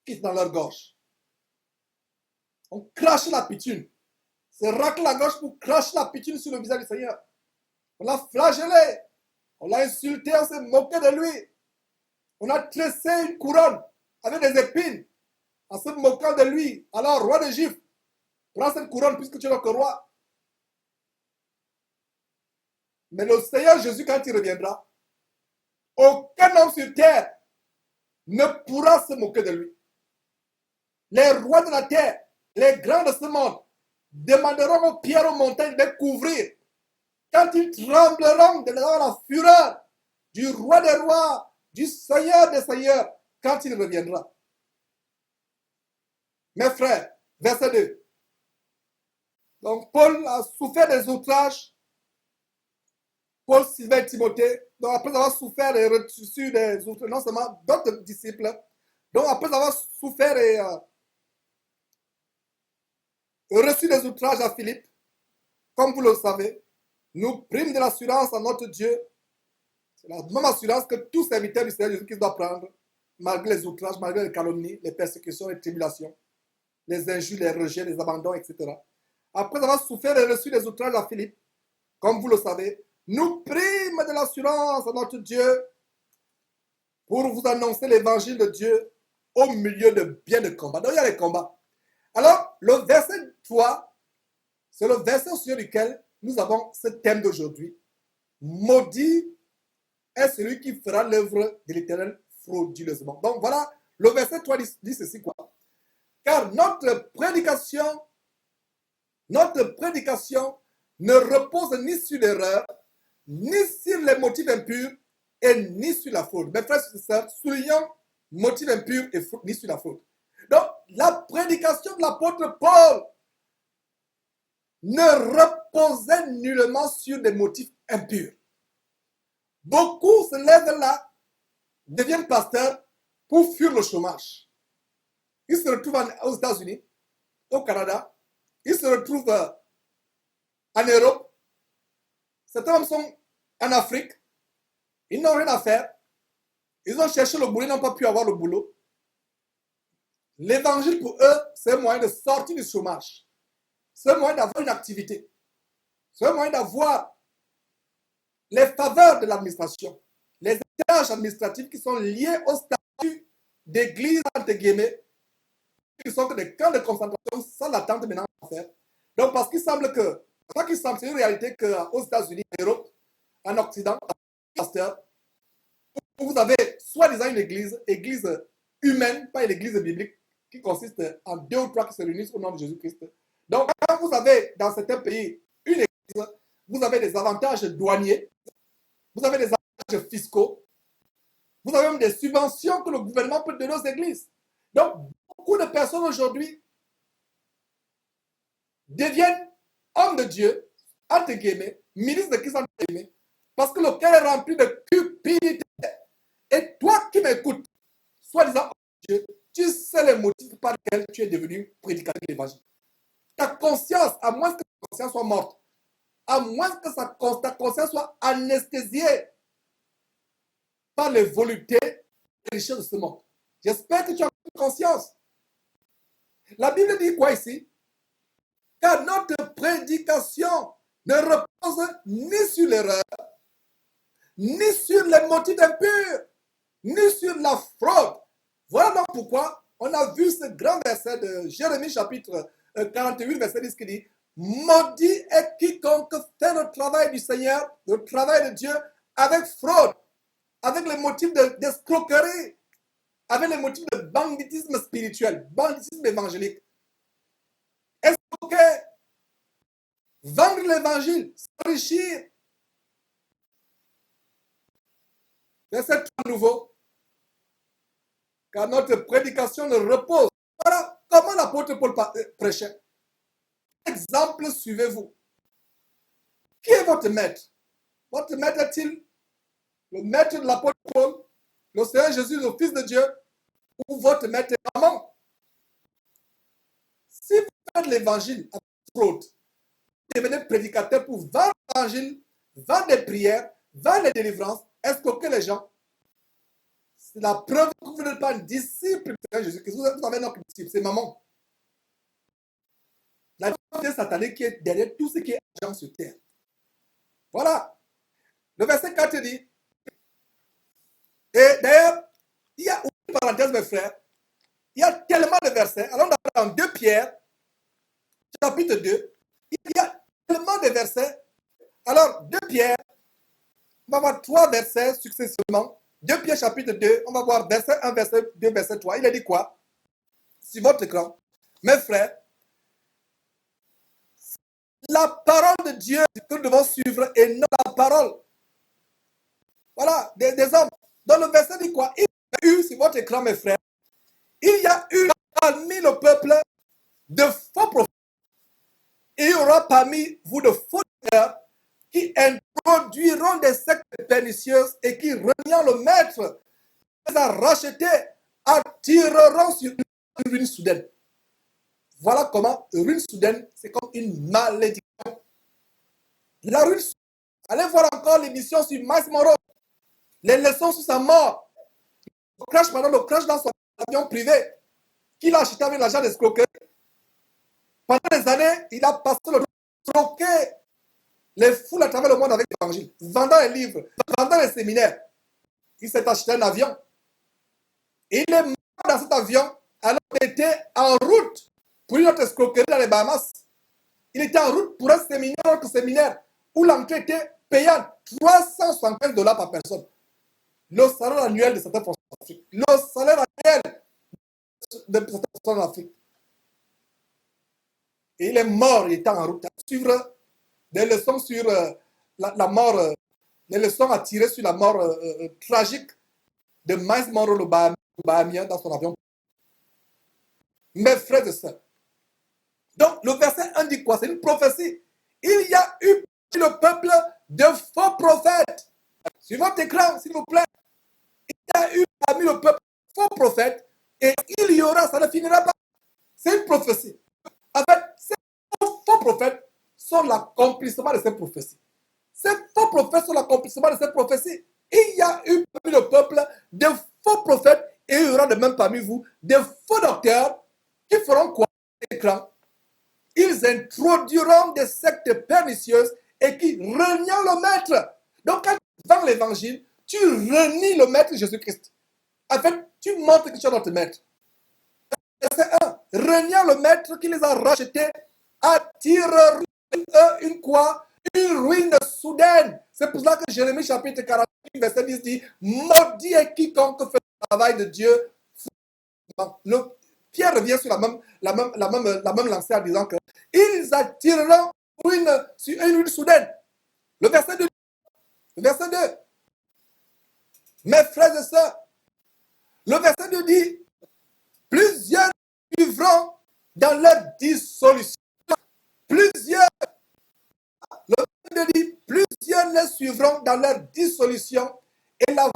qui est dans leur gorge. On crache la bitume. Se racle la gorge pour cracher la bitume sur le visage du Seigneur. On l'a flagellé. On l'a insulté, on s'est moqué de lui. On a tressé une couronne avec des épines en se moquant de lui. Alors, roi des Juifs, prends cette couronne puisque tu es notre roi. Mais le Seigneur Jésus, quand il reviendra, aucun homme sur terre ne pourra se moquer de lui. Les rois de la terre, les grands de ce monde, demanderont aux pierres, aux montagnes de les couvrir. Quand ils trembleront de la fureur du roi des rois, du Seigneur des seigneurs, quand il reviendra. Mes frères, verset 2. Donc Paul a souffert des outrages. Paul, Sylvain, Timothée. Donc après avoir souffert et reçu des outrages, non seulement d'autres disciples. Donc après avoir souffert et reçu des outrages à Philippe, comme vous le savez, nous prîmes de l'assurance à notre Dieu. C'est la même assurance que tout serviteur du Seigneur Jésus-Christ doit prendre, malgré les outrages, malgré les calomnies, les persécutions, les tribulations, les injures, les rejets, les abandons, etc. Après avoir souffert et reçu des outrages à Philippe, comme vous le savez, nous prîmes de l'assurance à notre Dieu pour vous annoncer l'évangile de Dieu au milieu de bien de combats. Donc il y a les combats. Alors, le verset 3, c'est le verset sur lequel nous avons ce thème d'aujourd'hui. Maudit est celui qui fera l'œuvre de l'Éternel frauduleusement. Donc voilà, le verset 3 dit ceci quoi? Car notre prédication ne repose ni sur l'erreur, ni sur les motifs impurs, et ni sur la faute. Mes frères et sœurs, soulignons motifs impurs et ni sur la faute. Donc, la prédication de l'apôtre Paul ne reposait nullement sur des motifs impurs. Beaucoup se lèvent là, deviennent pasteurs pour fuir le chômage. Ils se retrouvent aux États-Unis, au Canada, ils se retrouvent en Europe. Certains hommes sont en Afrique, ils n'ont rien à faire. Ils ont cherché le boulot, ils n'ont pas pu avoir le boulot. L'évangile pour eux, c'est un moyen de sortir du chômage. C'est un moyen d'avoir une activité. C'est un moyen d'avoir les faveurs de l'administration, les tâches administratives qui sont liées au statut d'église, entre guillemets, qui sont des camps de concentration sans l'attente maintenant à faire. Donc, parce qu'il semble que, pas qu'il semble, c'est une réalité qu'aux États-Unis, en Europe, en Occident, pasteur, vous avez soi-disant une église humaine, pas une église biblique, qui consiste en 2 ou 3 qui se réunissent au nom de Jésus-Christ. Donc, quand vous avez dans certains pays une église, vous avez des avantages douaniers, vous avez des avantages fiscaux, Vous avez même des subventions que le gouvernement peut donner aux églises. Donc, beaucoup de personnes aujourd'hui deviennent hommes de Dieu, entre guillemets, ministres de Christ, entre guillemets, parce que le cœur est rempli de cupidité. Et toi qui m'écoutes, soi-disant Dieu, tu sais les motifs par lesquels tu es devenu prédicateur de l'évangile. Ta conscience, à moins que ta conscience soit morte, à moins que ta conscience soit anesthésiée par les voluptés et les richesses de ce monde. J'espère que tu as conscience. La Bible dit quoi ici? Car notre prédication ne repose ni sur l'erreur, ni sur les motifs impurs, ni sur la fraude. Voilà donc pourquoi on a vu ce grand verset de Jérémie chapitre 48, verset 10 qui dit « Maudit est quiconque fait le travail du Seigneur, le travail de Dieu, avec fraude, avec les motifs d'escroquerie, avec les motifs de banditisme spirituel, banditisme évangélique. Escroquer, vendre l'évangile, s'enrichir. » Verset 3 nouveau. Car notre prédication ne repose. Voilà comment l'apôtre Paul prêchait. Exemple, suivez-vous. Qui est votre maître? Votre maître est-il le maître de l'apôtre Paul, le Seigneur Jésus, le Fils de Dieu, ou votre maître est Maman? Si vous faites l'évangile avec fraude, vous devenez prédicateur pour vendre l'évangile, vendre des prières, vendre les délivrances, escroquer les gens. C'est la preuve que vous n'êtes pas un disciple du Seigneur Jésus-Christ. Vous avez notre disciple, c'est Maman. La divinité satanique qui est derrière tout ce qui est agent sur terre. Voilà. Le verset 4 dit, et d'ailleurs, il y a une parenthèse, mes frères, il y a tellement de versets. Alors, dans 2 Pierre, chapitre 2, il y a tellement de versets. Alors, 2 Pierre, on va voir 3 versets successivement. 2 Pierre, chapitre 2, on va voir verset 1, verset 2, verset 3. Il a dit quoi? Sur votre écran. Mes frères, la parole de Dieu que nous devons suivre et non la parole. Voilà, des hommes. Dans le verset dit quoi? Il y a eu, sur votre écran, mes frères, il y a eu parmi le peuple de faux prophètes. Et il y aura parmi vous de faux docteurs qui introduiront des sectes pernicieuses et qui, reniant le maître qui les a rachetés, attireront sur une ruine soudaine. Voilà comment une ruine soudaine, c'est comme une malédiction. La ruine soudaine. Allez voir encore l'émission sur Miles Monroe. Les leçons sur sa mort. Le crash dans son avion privé qu'il a acheté avec l'argent d'escroquerie. Pendant des années, il a passé le temps à troquer les foules à travers le monde avec l'évangile, vendant les livres, vendant les séminaires. Il s'est acheté un avion. Et il est mort dans cet avion alors qu'il était en route pour une autre escroquerie dans les Bahamas. Il était en route pour un séminaire où l'entrée était payante, $375 par personne. Le salaire annuel de certaines personnes en Afrique. Le salaire annuel de certaines personnes en Afrique. Et il est mort, il était en route à suivre des leçons sur la mort, des leçons à tirer sur la mort tragique de Miles Monroe, le Bahamien, dans son avion. Mes frères et sœurs. Donc, le verset 1 dit quoi? C'est une prophétie. Il y a eu le peuple de faux prophètes. Sur votre écran, s'il vous plaît. Il y a eu parmi le peuple de faux prophètes et il y aura, ça ne finira pas. C'est une prophétie. En fait, ces faux prophètes sont l'accomplissement de ces prophéties. Ces faux prophètes sont l'accomplissement de ces prophéties. Il y a eu parmi le peuple de faux prophètes et il y aura de même parmi vous des faux docteurs qui feront quoi à l'écran? Ils introduiront des sectes pernicieuses et qui renient le maître. Donc, quand tu vends l'évangile, tu renies le maître Jésus-Christ. En fait, tu montres que tu es notre maître. Verset 1. Reniant le maître qui les a rachetés, attireront une quoi? Une ruine soudaine. C'est pour ça que Jérémie chapitre 48, verset 10 dit, maudit est quiconque fait le travail de Dieu. Pierre revient sur la même lancée en disant que ils attireront sur une ruine soudaine. Le verset 2. Mes frères et sœurs, le verset nous dit, plusieurs suivront dans leur dissolution. Plusieurs, le verset nous dit, plusieurs les suivront dans leur dissolution et la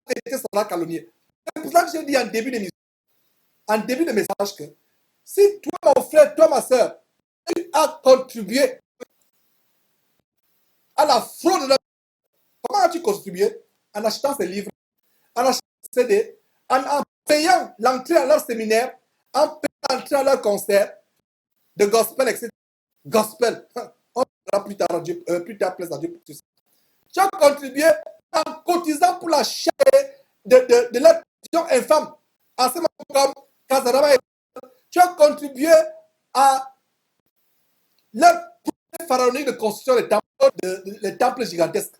vérité sera calomniée. C'est pour ça que j'ai dit en début de message que si toi, mon frère, toi, ma soeur, tu as contribué à la fraude de la... Comment as-tu contribué? En achetant ces livres, en achetant ces CD, en payant l'entrée à leur séminaire, en payant l'entrée à leur concert de gospel, etc. Gospel. On verra plus tard, plus tard, plaise à Dieu pour tout ça. Tu as contribué en cotisant pour la chair de leur position infâme. En ce moment, comme Kazarama, tu as contribué à leur projet pharaonique de construction des temples gigantesques.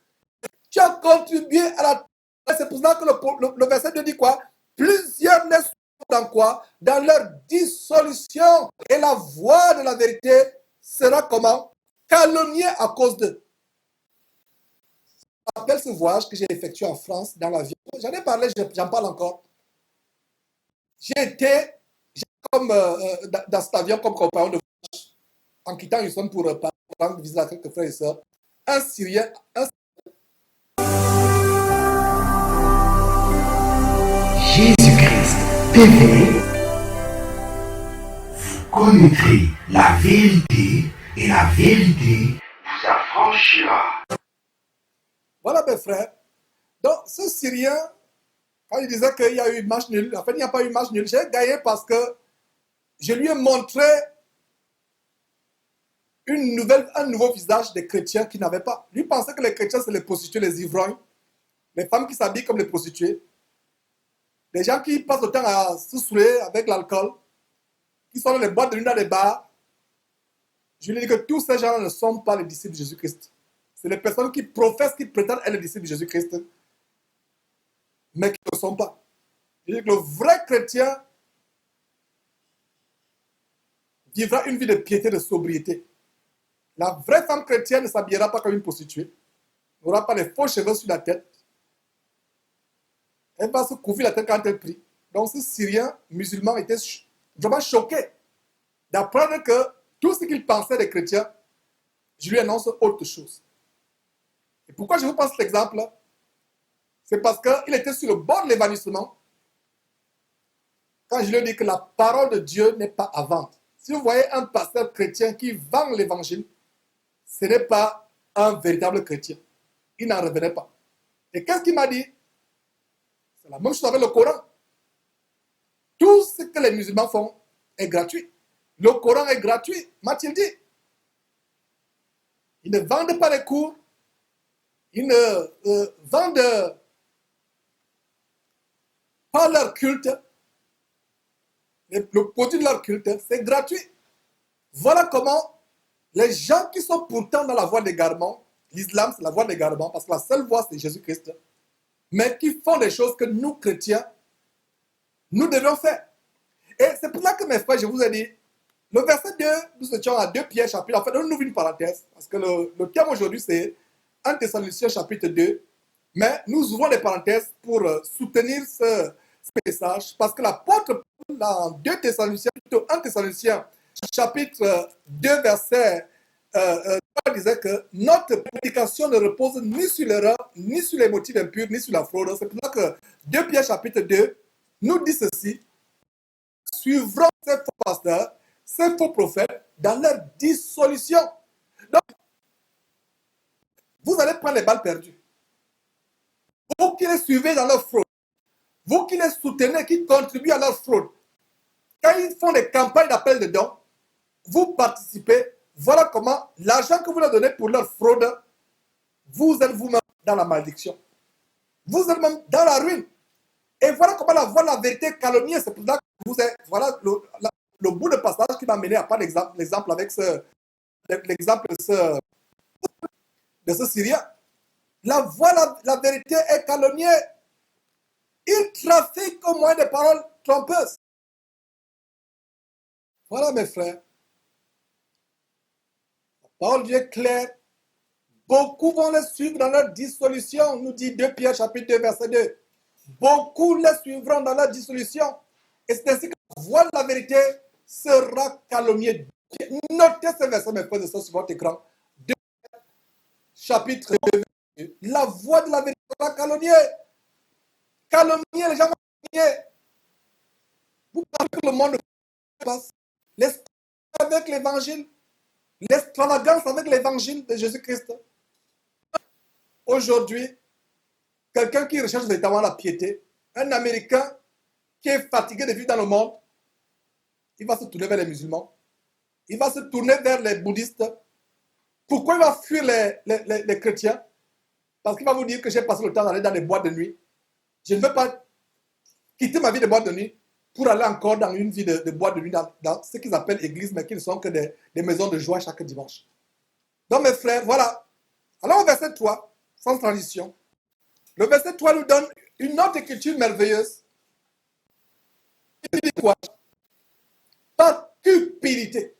Tu as contribué à la... C'est pour ça que le verset te dit quoi? Plusieurs ne sont dans quoi? Dans leur dissolution. Et la voix de la vérité sera comment? Calomniée à cause d'eux. Je me rappelle ce voyage que j'ai effectué en France dans l'avion. J'en ai parlé, j'en parle encore. J'ai été comme, dans cet avion comme compagnon de voyage en quittant Houston pour visiter à quelques frères et sœurs. Un Syrien, Jésus-Christ TV, vous connaîtrez la vérité et la vérité vous affranchira. Voilà mes frères. Donc ce Syrien, quand il disait qu'il y a eu match nul, en fait il n'y a pas eu match nul, j'ai gagné parce que je lui ai montré un nouveau visage des chrétiens qui n'avaient pas. Lui pensait que les chrétiens c'est les prostituées, les ivrognes, les femmes qui s'habillent comme les prostituées, les gens qui passent le temps à se saouler avec l'alcool, qui sont dans les boîtes de nuit, dans les bars. Je lui ai dit que tous ces gens ne sont pas les disciples de Jésus-Christ. C'est les personnes qui professent, qui prétendent être les disciples de Jésus-Christ, mais qui ne le sont pas. Je lui ai dit que le vrai chrétien vivra une vie de piété, de sobriété. La vraie femme chrétienne ne s'habillera pas comme une prostituée, n'aura pas les faux cheveux sur la tête. Elle va se couvrir la tête quand elle prie. Donc ce Syrien musulman était vraiment choqué d'apprendre que tout ce qu'il pensait des chrétiens, je lui annonce autre chose. Et pourquoi je vous passe cet exemple? C'est parce qu'il était sur le bord de l'évanouissement quand je lui ai dit que la parole de Dieu n'est pas à vendre. Si vous voyez un pasteur chrétien qui vend l'évangile, ce n'est pas un véritable chrétien. Il n'en revenait pas. Et qu'est-ce qu'il m'a dit? C'est la même chose avec le Coran. Tout ce que les musulmans font est gratuit. Le Coran est gratuit, m'a-t-il dit. Ils ne vendent pas les cours. Ils ne vendent pas leur culte. Le produit de leur culte, c'est gratuit. Voilà comment les gens qui sont pourtant dans la voie d'égarement, l'islam c'est la voie d'égarement, parce que la seule voie c'est Jésus-Christ, mais qui font des choses que nous, chrétiens, nous devons faire. Et c'est pour ça que mes frères, je vous ai dit, le verset 2, nous étions à 2 Pierre chapitre, en fait, on ouvre une parenthèse, parce que le thème aujourd'hui c'est 1 Thessaloniciens chapitre 2, mais nous ouvrons des parenthèses pour soutenir ce message, parce que l'apôtre dans 2 Thessaloniciens, plutôt 1 Thessaloniciens chapitre 2 verset 3 disait que notre prédication ne repose ni sur l'erreur, ni sur les motifs impurs, ni sur la fraude. C'est pour ça que 2 Pierre chapitre 2 nous dit ceci: suivront ces faux pasteurs, ces faux prophètes dans leur dissolution. Donc, vous allez prendre les balles perdues. Vous qui les suivez dans leur fraude, vous qui les soutenez, qui contribuent à leur fraude, quand ils font des campagnes d'appel de dons, vous participez. Voilà comment l'argent que vous leur donnez pour leur fraude, vous êtes vous-même dans la malédiction. Vous êtes même dans la ruine. Et voilà comment la voie de la vérité calomnie. C'est pour ça que vous êtes, voilà le bout de passage qui m'a mené à prendre l'exemple avec l'exemple de ce Syrien. La voie de la vérité est calomniée. Il trafique au moins des paroles trompeuses. Voilà mes frères. La parole de Dieu est claire. Beaucoup vont les suivre dans leur dissolution, nous dit 2 Pierre chapitre 2 verset 2. beaucoup les suivront dans la dissolution. Et c'est ainsi que la voix de la vérité sera calomniée. Notez ce verset, mes frères et sœurs, sur votre écran. Chapitre 2. La voix de la vérité sera calomniée. Calomnier, les gens vont calomnier. Vous parlez que le monde passe. Avec l'évangile, l'extravagance avec l'évangile de Jésus-Christ. Aujourd'hui, quelqu'un qui recherche véritablement la piété, un Américain qui est fatigué de vivre dans le monde, il va se tourner vers les musulmans, il va se tourner vers les bouddhistes. Pourquoi il va fuir les chrétiens? Parce qu'il va vous dire que j'ai passé le temps d'aller dans les boîtes de nuit. Je ne veux pas quitter ma vie de boîte de nuit pour aller encore dans une vie de boîte de nuit, dans ce qu'ils appellent église, mais qui ne sont que des maisons de joie chaque dimanche. Donc mes frères, voilà. Alors au verset 3, sans transition, le verset 3 nous donne une autre écriture merveilleuse. Il dit quoi? Par cupidité.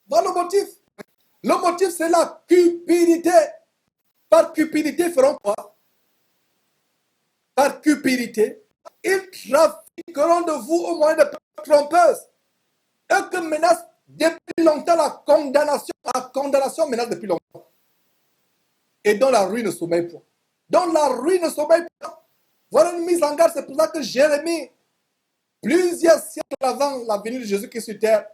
Dans le motif. Le motif, c'est la cupidité. Par cupidité, feront quoi? Par cupidité, ils trafiqueront de vous au moyen de trompeuses. Eux que menace depuis longtemps la condamnation. La condamnation menace depuis longtemps. Et dont la ruine ne sommeille point. Dont la ruine ne sommeille point. Voilà une mise en garde. C'est pour ça que Jérémie, plusieurs siècles avant la venue de Jésus-Christ sur terre,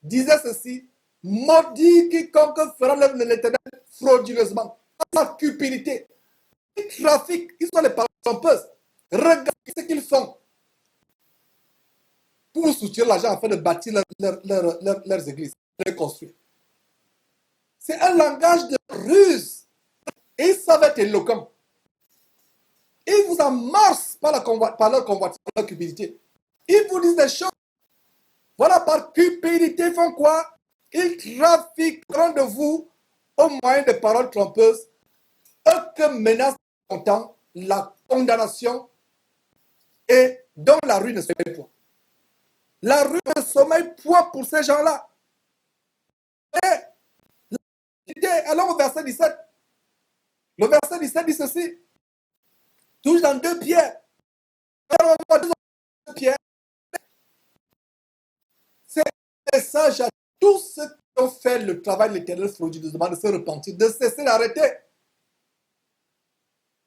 disait ceci: maudit quiconque fera l'œuvre de l'Éternel frauduleusement. Par cupidité. Ils trafiquent, ils sont les paroles trompeuses. Regardez ce qu'ils font pour soutirer l'argent afin de bâtir leurs églises, de les construire. C'est un langage de ruse. Et ils savent être éloquents. Ils vous amorcent par leur convoitise, par leur cupidité. Ils vous disent des choses. Voilà, par cupidité, ils font quoi? Ils trafiqueront de vous au moyen de paroles trompeuses, eux que menace longtemps la condamnation et dont la ruine ne sommeille point. La ruine ne sommeille point pour ces gens-là. Alors au verset 17, le verset 17 dit ceci, toujours dans 2 Pierre. C'est un message à tous ceux qui ont fait le travail de l'Éternel frauduleusement, de se repentir, de cesser d'arrêter.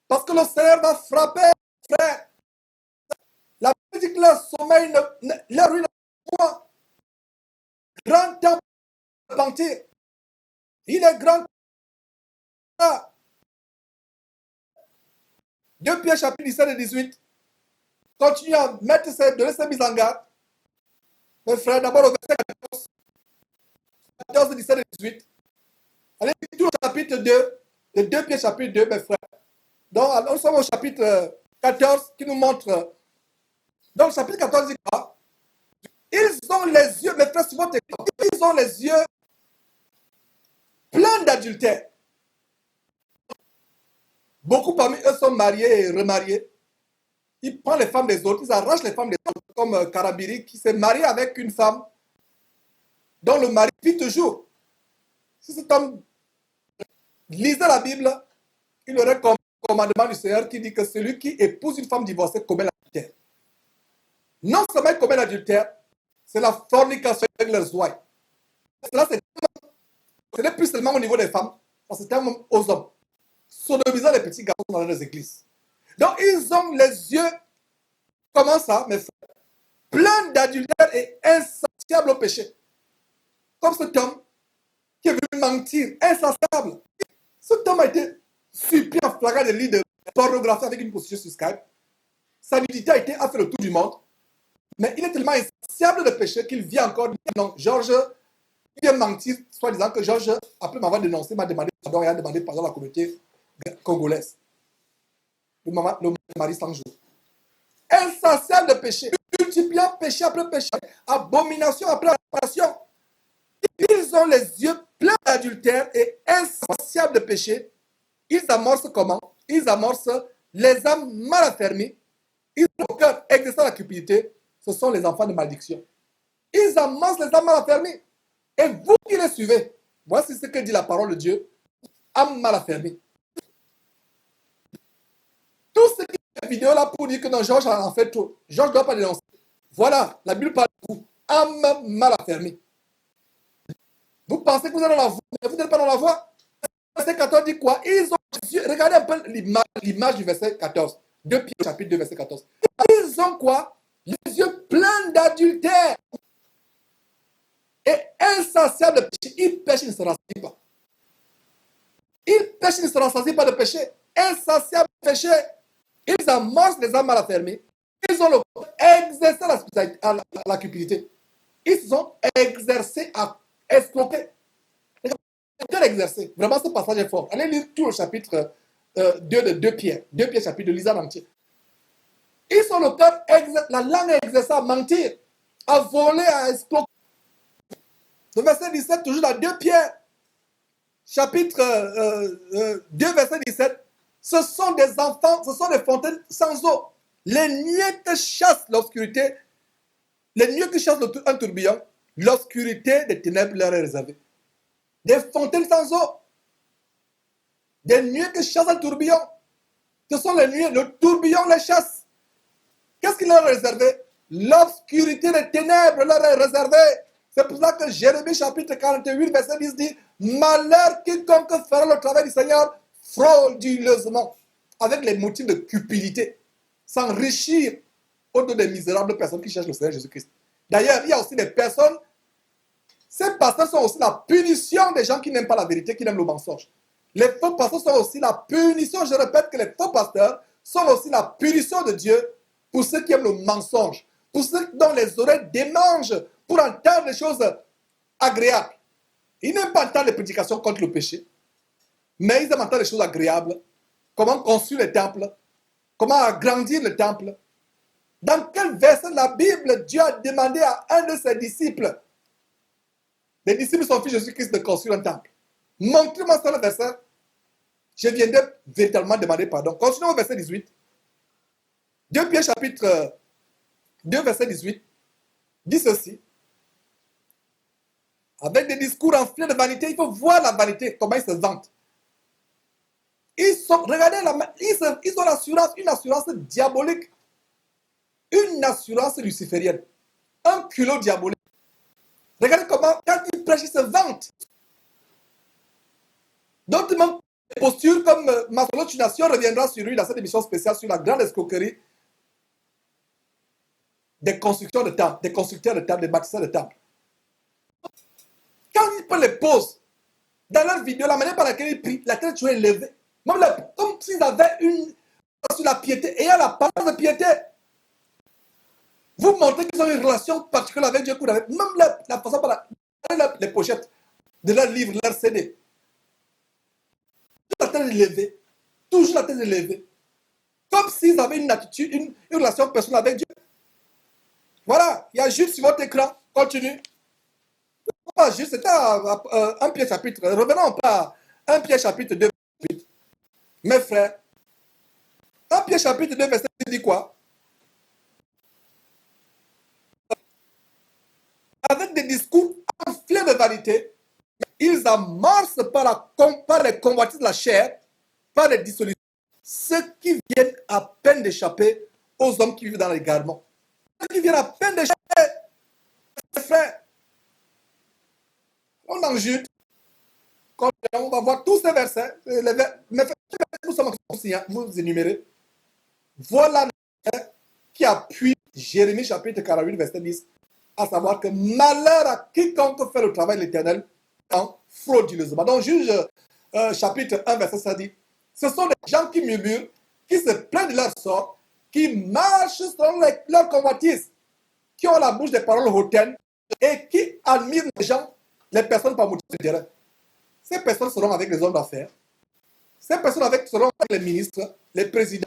Parce que le Seigneur va frapper, frère. La Bible dit que le sommeil, la ruine ne point. Grand temps pour repentir. Il est grand temps. 2 Pierre chapitre 17 et 18. Continue à mettre donner ces mises en garde. Mes frères, d'abord au verset 14, 17 et 18. Allez, tout au chapitre 2, de 2 Pierre chapitre 2, mes frères. Donc, nous sommes au chapitre 14 qui nous montre. Donc, chapitre 14 dit quoi? Ils ont les yeux, mes frères, sur votre écran, ils ont les yeux pleins d'adultère. Beaucoup parmi eux sont mariés et remariés. Ils prennent les femmes des autres, ils arrachent les femmes des autres, comme Karabiri qui s'est marié avec une femme dont le mari vit toujours. Si cet homme lisait la Bible, il aurait comme commandement du Seigneur qui dit que celui qui épouse une femme divorcée commet l'adultère. Non seulement il commet l'adultère, c'est la fornication avec leurs ouailles. Cela, ce n'est plus seulement au niveau des femmes, c'est même aux hommes. Sodomisant les petits garçons dans les églises. Donc, ils ont les yeux, comment ça, mes frères, pleins d'adultère et insatiables au péché. Comme cet homme qui est venu mentir, insatiable. Cet homme a été surpris en flagrant délit de pornographie avec une prostituée sur Skype. Sa nudité a fait le tour du monde. Mais il est tellement insatiable de péché qu'il vient encore dire non, Georges, il vient mentir, soit disant que Georges, après m'avoir dénoncé, m'a demandé pardon et a demandé pardon à la communauté congolaise. Le mari 100 jours. Insatiable de péché, multipliant péché après péché, abomination après abomination. Ils ont les yeux pleins d'adultère et insatiables de péché. Ils amorcent comment? Ils amorcent les âmes mal affermies. Ils ont au cœur exerçant la cupidité. Ce sont les enfants de malédiction. Ils amorcent les âmes mal affermies. Et vous qui les suivez, voici ce que dit la parole de Dieu. Âmes mal affermies. Tout ce qui vidéo là pour dire que non, Georges a en fait trop. Georges ne doit pas dénoncer. Voilà, la Bible parle de vous. Âme mal affermie. Vous pensez que vous êtes dans la voie, mais vous n'êtes pas dans la voie. Verset 14 dit quoi? Ils ont, regardez un peu l'image du verset 14. 2 Pierre chapitre 2, verset 14. Ils ont quoi? Les yeux pleins d'adultère. Et insatiables de péché. Ils pêchent, ils ne se rassasient pas. Ils pêchent, ils ne se rassasient pas de péché. Insatiables de péché. Ils amorcent les âmes mal affermées. Ils ont le exercé la cupidité. Ils se sont exercés à escroquer. Quel exercer? Vraiment, ce passage est fort. Allez lire tout le chapitre 2 de 2 Pierre. 2 Pierre, chapitre de Lisa en entier. Ils sont le cœur, la langue exercée à mentir, à voler, à escroquer. Le verset 17, toujours dans 2 Pierre, chapitre 2, verset 17. Ce sont des enfants, ce sont des fontaines sans eau. Les nuées que chassent l'obscurité, les nuées que chassent un tourbillon, l'obscurité des ténèbres leur est réservée. Des fontaines sans eau. Des nuées que chasse un tourbillon. Ce sont les nuées, le tourbillon les chasse. Qu'est-ce qu'il leur est réservé? L'obscurité des ténèbres leur est réservée. C'est pour ça que Jérémie chapitre 48, verset 10 dit: malheur quiconque fera le travail du Seigneur frauduleusement, avec les motifs de cupidité, s'enrichir au-delà des misérables personnes qui cherchent le Seigneur Jésus-Christ. D'ailleurs, il y a aussi des personnes, ces pasteurs sont aussi la punition des gens qui n'aiment pas la vérité, qui aiment le mensonge. Les faux pasteurs sont aussi la punition, je répète que les faux pasteurs sont aussi la punition de Dieu pour ceux qui aiment le mensonge, pour ceux dont les oreilles démangent pour entendre des choses agréables. Ils n'aiment pas entendre les prédications contre le péché, mais ils aiment entendre des choses agréables. Comment construire le temple, comment agrandir le temple. Dans quel verset de la Bible Dieu a demandé à un de ses disciples, les disciples sont fils de Jésus-Christ, de construire un temple? Montrez-moi ça le verset. Je viendrai véritablement demander pardon. Continuons au verset 18. 2 Pierre chapitre 2, verset 18, dit ceci. Avec des discours enflés de vanité, il faut voir la vanité, comment ils se vantent. Regardez, ils ont l'assurance, une assurance diabolique, une assurance luciférienne, un culot diabolique. Regardez comment, quand ils prêchent, ils se vantent. D'autres même postures comme Masolo Tunation reviendra sur lui dans cette émission spéciale sur la grande escroquerie des constructeurs de temples, des bâtisseurs de temples. Quand ils prennent les pauses dans leur vidéo, la manière par laquelle ils prient, la tête toujours élevée, même comme s'ils avaient une sur la piété, et à la parole de piété. Vous montrez qu'ils ont une relation particulière avec Dieu, même la façon par les pochettes de leurs livres, leurs CD. La tête élevée, toujours la tête élevée, comme s'ils avaient une attitude, une relation personnelle avec Dieu. Voilà, il y a juste sur votre écran, continue. Pas juste, c'était 1 Pierre chapitre, revenons pas à 1 Pierre chapitre 2, verset 8. Mes frères, 1 Pierre chapitre 2, verset 8 dit quoi? Avec des discours enflés de vanité, ils amorcent par les convoitises de la chair, par les dissolutions, ceux qui viennent à peine d'échapper aux hommes qui vivent dans l'égarement. Ceux qui viennent à peine d'échapper, mes frères. On en jute. On va voir tous ces versets. Mais nous sommes aussi, vous énumérez. Voilà qui appuie Jérémie chapitre 48, verset 10, à savoir que malheur à quiconque fait le travail de l'Éternel frauduleusement. Donc, Juge chapitre 1, verset 7 dit, ce sont des gens qui murmurent, qui se plaignent de leur sort, qui marchent selon leur convoitise, qui ont la bouche des paroles hautaines et qui admirent les personnes par motif de terrain. Ces personnes seront avec les hommes d'affaires. Ces personnes seront avec les ministres, les présidents,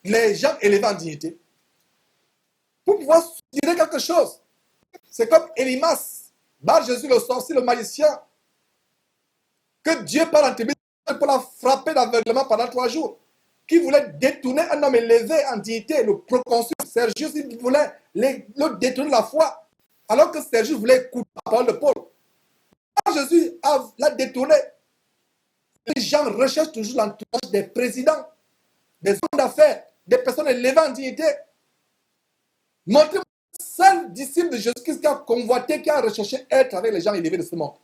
les gens élevés en dignité. Pour pouvoir dire quelque chose. C'est comme Elimas, Bar Jésus le sorcier, le magicien, que Dieu par l'intermédiaire pour la frapper d'aveuglement pendant 3 jours, qui voulait détourner un homme élevé en dignité, le proconsul Sergius, il voulait le détourner la foi, alors que Sergius voulait écouter la parole de Paul. Quand Jésus l'a détourné, les gens recherchent toujours l'entourage des présidents, des hommes d'affaires, des personnes élevées en dignité. Montrez-moi un seul disciple de Jésus-Christ qui a convoité, qui a recherché être avec les gens élevés de ce monde.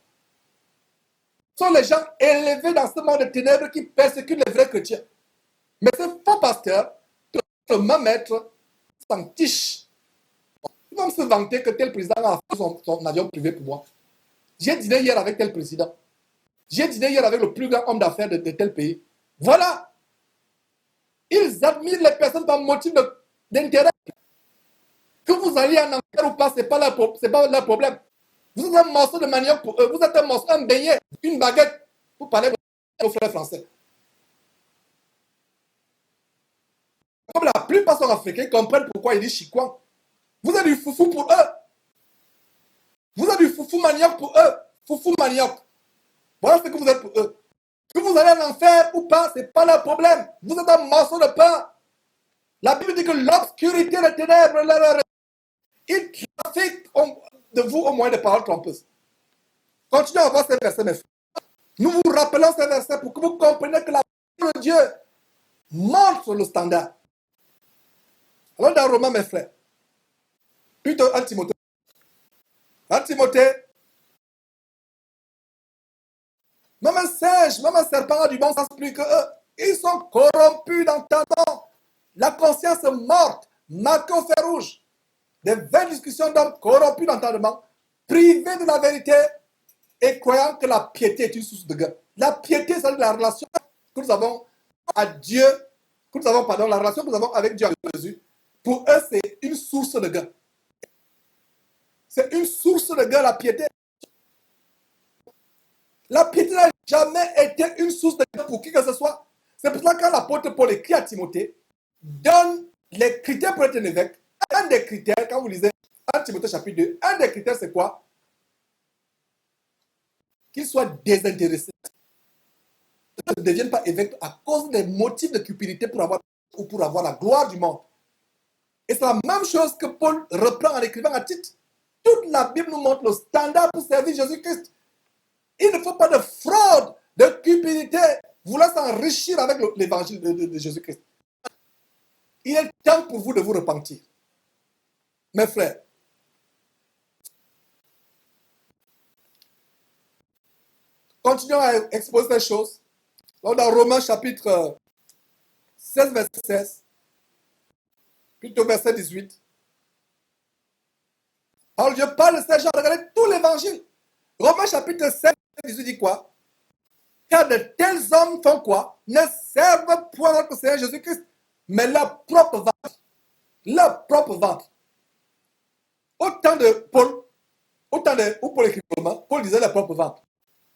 Ce sont les gens élevés dans ce monde de ténèbres qui persécutent les vrais chrétiens. Mais ces faux pasteurs, le même maître, s'en tiche. Ils vont se vanter que tel président a fait son avion privé pour moi. J'ai dîné hier avec tel président. J'ai dîné hier avec le plus grand homme d'affaires de tel pays. Voilà. Ils admirent les personnes par motif d'intérêt. Que vous alliez en enfer ou pas, ce n'est pas leur problème. Vous êtes un morceau de manioc pour eux. Vous êtes un morceau, un beignet, une baguette. Vous parlez aux frères français. Comme la plupart sont africains, ils comprennent pourquoi ils disent chikwan. Vous êtes du foufou pour eux. Vous êtes du foufou manioc pour eux. Foufou manioc. Voilà ce que vous êtes pour eux. Que vous allez en enfer ou pas, ce n'est pas leur problème. Vous êtes un morceau de pain. La Bible dit que l'obscurité des ténèbres, ils trafiquent de vous au moyen de paroles trompeuses. Continuez à voir ces versets, mes frères. Nous vous rappelons ces versets pour que vous compreniez que la parole de Dieu montre le standard. Alors dans Romains, mes frères, plutôt 1 Timothée. 1 Timothée, même un singe, même un serpent a du bon sens plus que eux. Ils sont corrompus d'entendement. La conscience morte, marquée au fer rouge. Des vaines discussions d'hommes corrompus d'entendement, privés de la vérité et croyant que la piété est une source de gain. La piété, c'est la relation que nous avons à Dieu, la relation que nous avons avec Dieu avec Jésus. Pour eux, c'est une source de gain. C'est une source de gain, la piété. La piété n'a jamais été une source de gain pour qui que ce soit. C'est pour ça que quand l'apôtre Paul écrit à Timothée, donne les critères pour être un évêque. Un des critères, quand vous lisez 1 Timothée chapitre 2, un des critères, c'est quoi? Qu'il soit désintéressé. Ne devienne pas évêque à cause des motifs de cupidité pour avoir la gloire du monde. Et c'est la même chose que Paul reprend en écrivant à Tite. Toute la Bible nous montre le standard pour servir Jésus-Christ. Il ne faut pas de fraude, de cupidité, vouloir s'enrichir avec l'évangile de Jésus-Christ. Il est temps pour vous de vous repentir. Mes frères, continuons à exposer ces choses. Dans Romains chapitre 16, verset 16, plutôt verset 18. Alors Dieu parle de ces gens, regardez tout l'évangile. Romains chapitre 16, verset 18 dit quoi? Car de tels hommes font quoi? Ne servent point notre Seigneur Jésus-Christ, mais leur propre ventre. Leur propre ventre. Autant de Paul, où Paul écrit Romains, Paul disait leur propre ventre.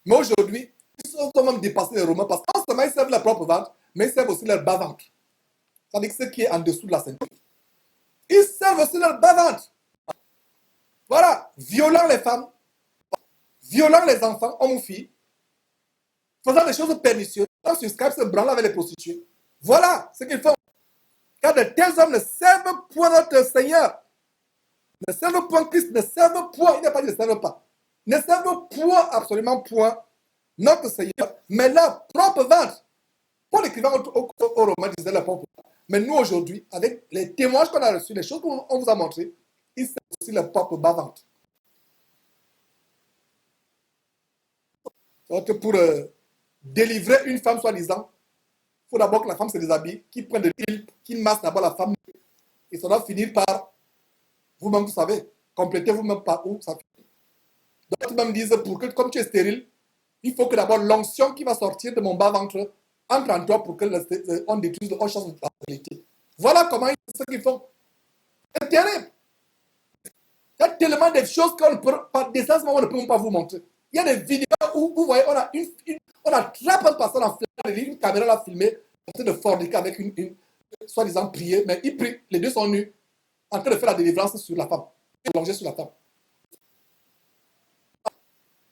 Mais aujourd'hui, ils sont quand même dépassés les Romains parce que non seulement ils servent leur propre ventre, mais ils servent aussi leur bas-ventre. C'est-à-dire ce qui est en dessous de la ceinture. Ils servent aussi leur bas-ventre. Voilà, violant les femmes, violant les enfants, hommes ou filles, faisant des choses pernicieuses, sur Skype se branlant avec les prostituées. Voilà ce qu'ils font. Car de tels hommes ne servent point notre Seigneur. Ne servent point Christ, ne servent point, il n'a pas dit ne servent pas. Ne servent point, absolument point, notre Seigneur, mais leur propre ventre. Paul écrivant au Romains disait leur propre ventre. Mais nous aujourd'hui, avec les témoignages qu'on a reçus, les choses qu'on vous a montrées, ils servent aussi leur propre bas-ventre. Donc pour délivrer une femme soi-disant, il faut d'abord que la femme se déshabille, qu'il prenne de l'huile, qu'il masse d'abord la femme, et ça doit finir par, vous-même vous savez, complétez vous-même par où ça finit. D'autres même disent, pour que, comme tu es stérile, il faut que d'abord l'onction qui va sortir de mon bas-ventre entre en toi pour que on détruise, on change la réalité. Voilà comment ils font ce qu'ils font. C'est terrible. Il y a tellement de choses qu'on ne peut pas, des sens, on ne peut pas vous montrer. Il y a des vidéos où vous voyez, on attrape un passage en flamme, une caméra l'a filmé, en train de forniquer avec une soi-disant prier, mais il prie, les deux sont nus, en train de faire la délivrance sur la femme, allongé sur la femme.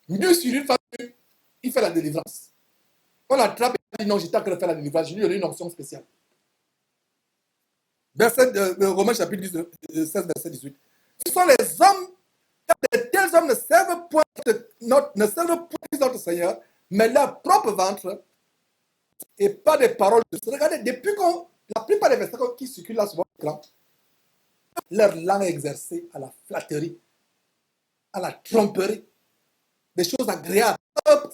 Mieux sur une femme, il fait la délivrance. On l'attrape et il dit non, j'étais en train de faire la délivrance, je lui donne une onction spéciale. Verset de Romains chapitre 16, verset 18. Ce sont les hommes, de tels hommes ne servent point notre Seigneur, mais leur propre ventre et pas des paroles de Regardez, depuis la plupart des versets qui circulent là sur votre écran, leur langue est exercée à la flatterie, à la tromperie, des choses agréables.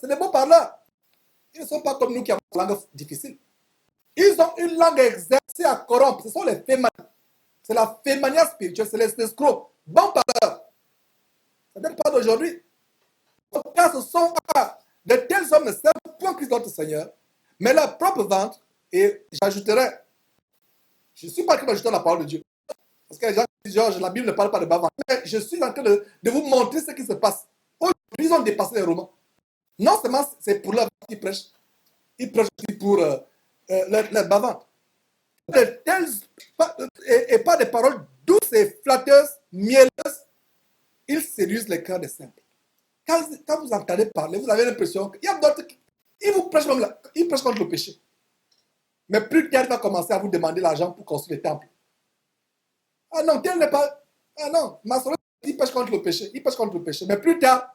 C'est des bons parleurs. Ils ne sont pas comme nous qui avons une langue difficile. Ils ont une langue exercée à corrompre. Ce sont les fémaniens. C'est la fémania spirituelle, c'est les escrocs. Bons parleurs. Ça ne date pas d'aujourd'hui. Car ce sont de tels hommes ne servent point Christ notre Seigneur, mais leur propre ventre. Et j'ajouterai, je ne suis pas en train d'ajouter la parole de Dieu. Parce que les gens disent, Georges, la Bible ne parle pas de bavard. Mais je suis en train de vous montrer ce qui se passe. Aujourd'hui, ils ont dépassé les Romains. Non seulement c'est pour leur ventre qu'ils prêchent, ils prêchent aussi pour leur bavard. Et pas des paroles douces et flatteuses, mielleuses, ils séduisent les cœurs des simples. Quand vous entendez parler, vous avez l'impression qu'il y a d'autres qui vous prêchent même là, ils prêchent contre le péché. Mais plus tard, il va commencer à vous demander l'argent pour construire les temples. Ah non, tel n'est pas. Ah non, ma soeur, il prêche contre le péché. Il prêche contre le péché. Mais plus tard,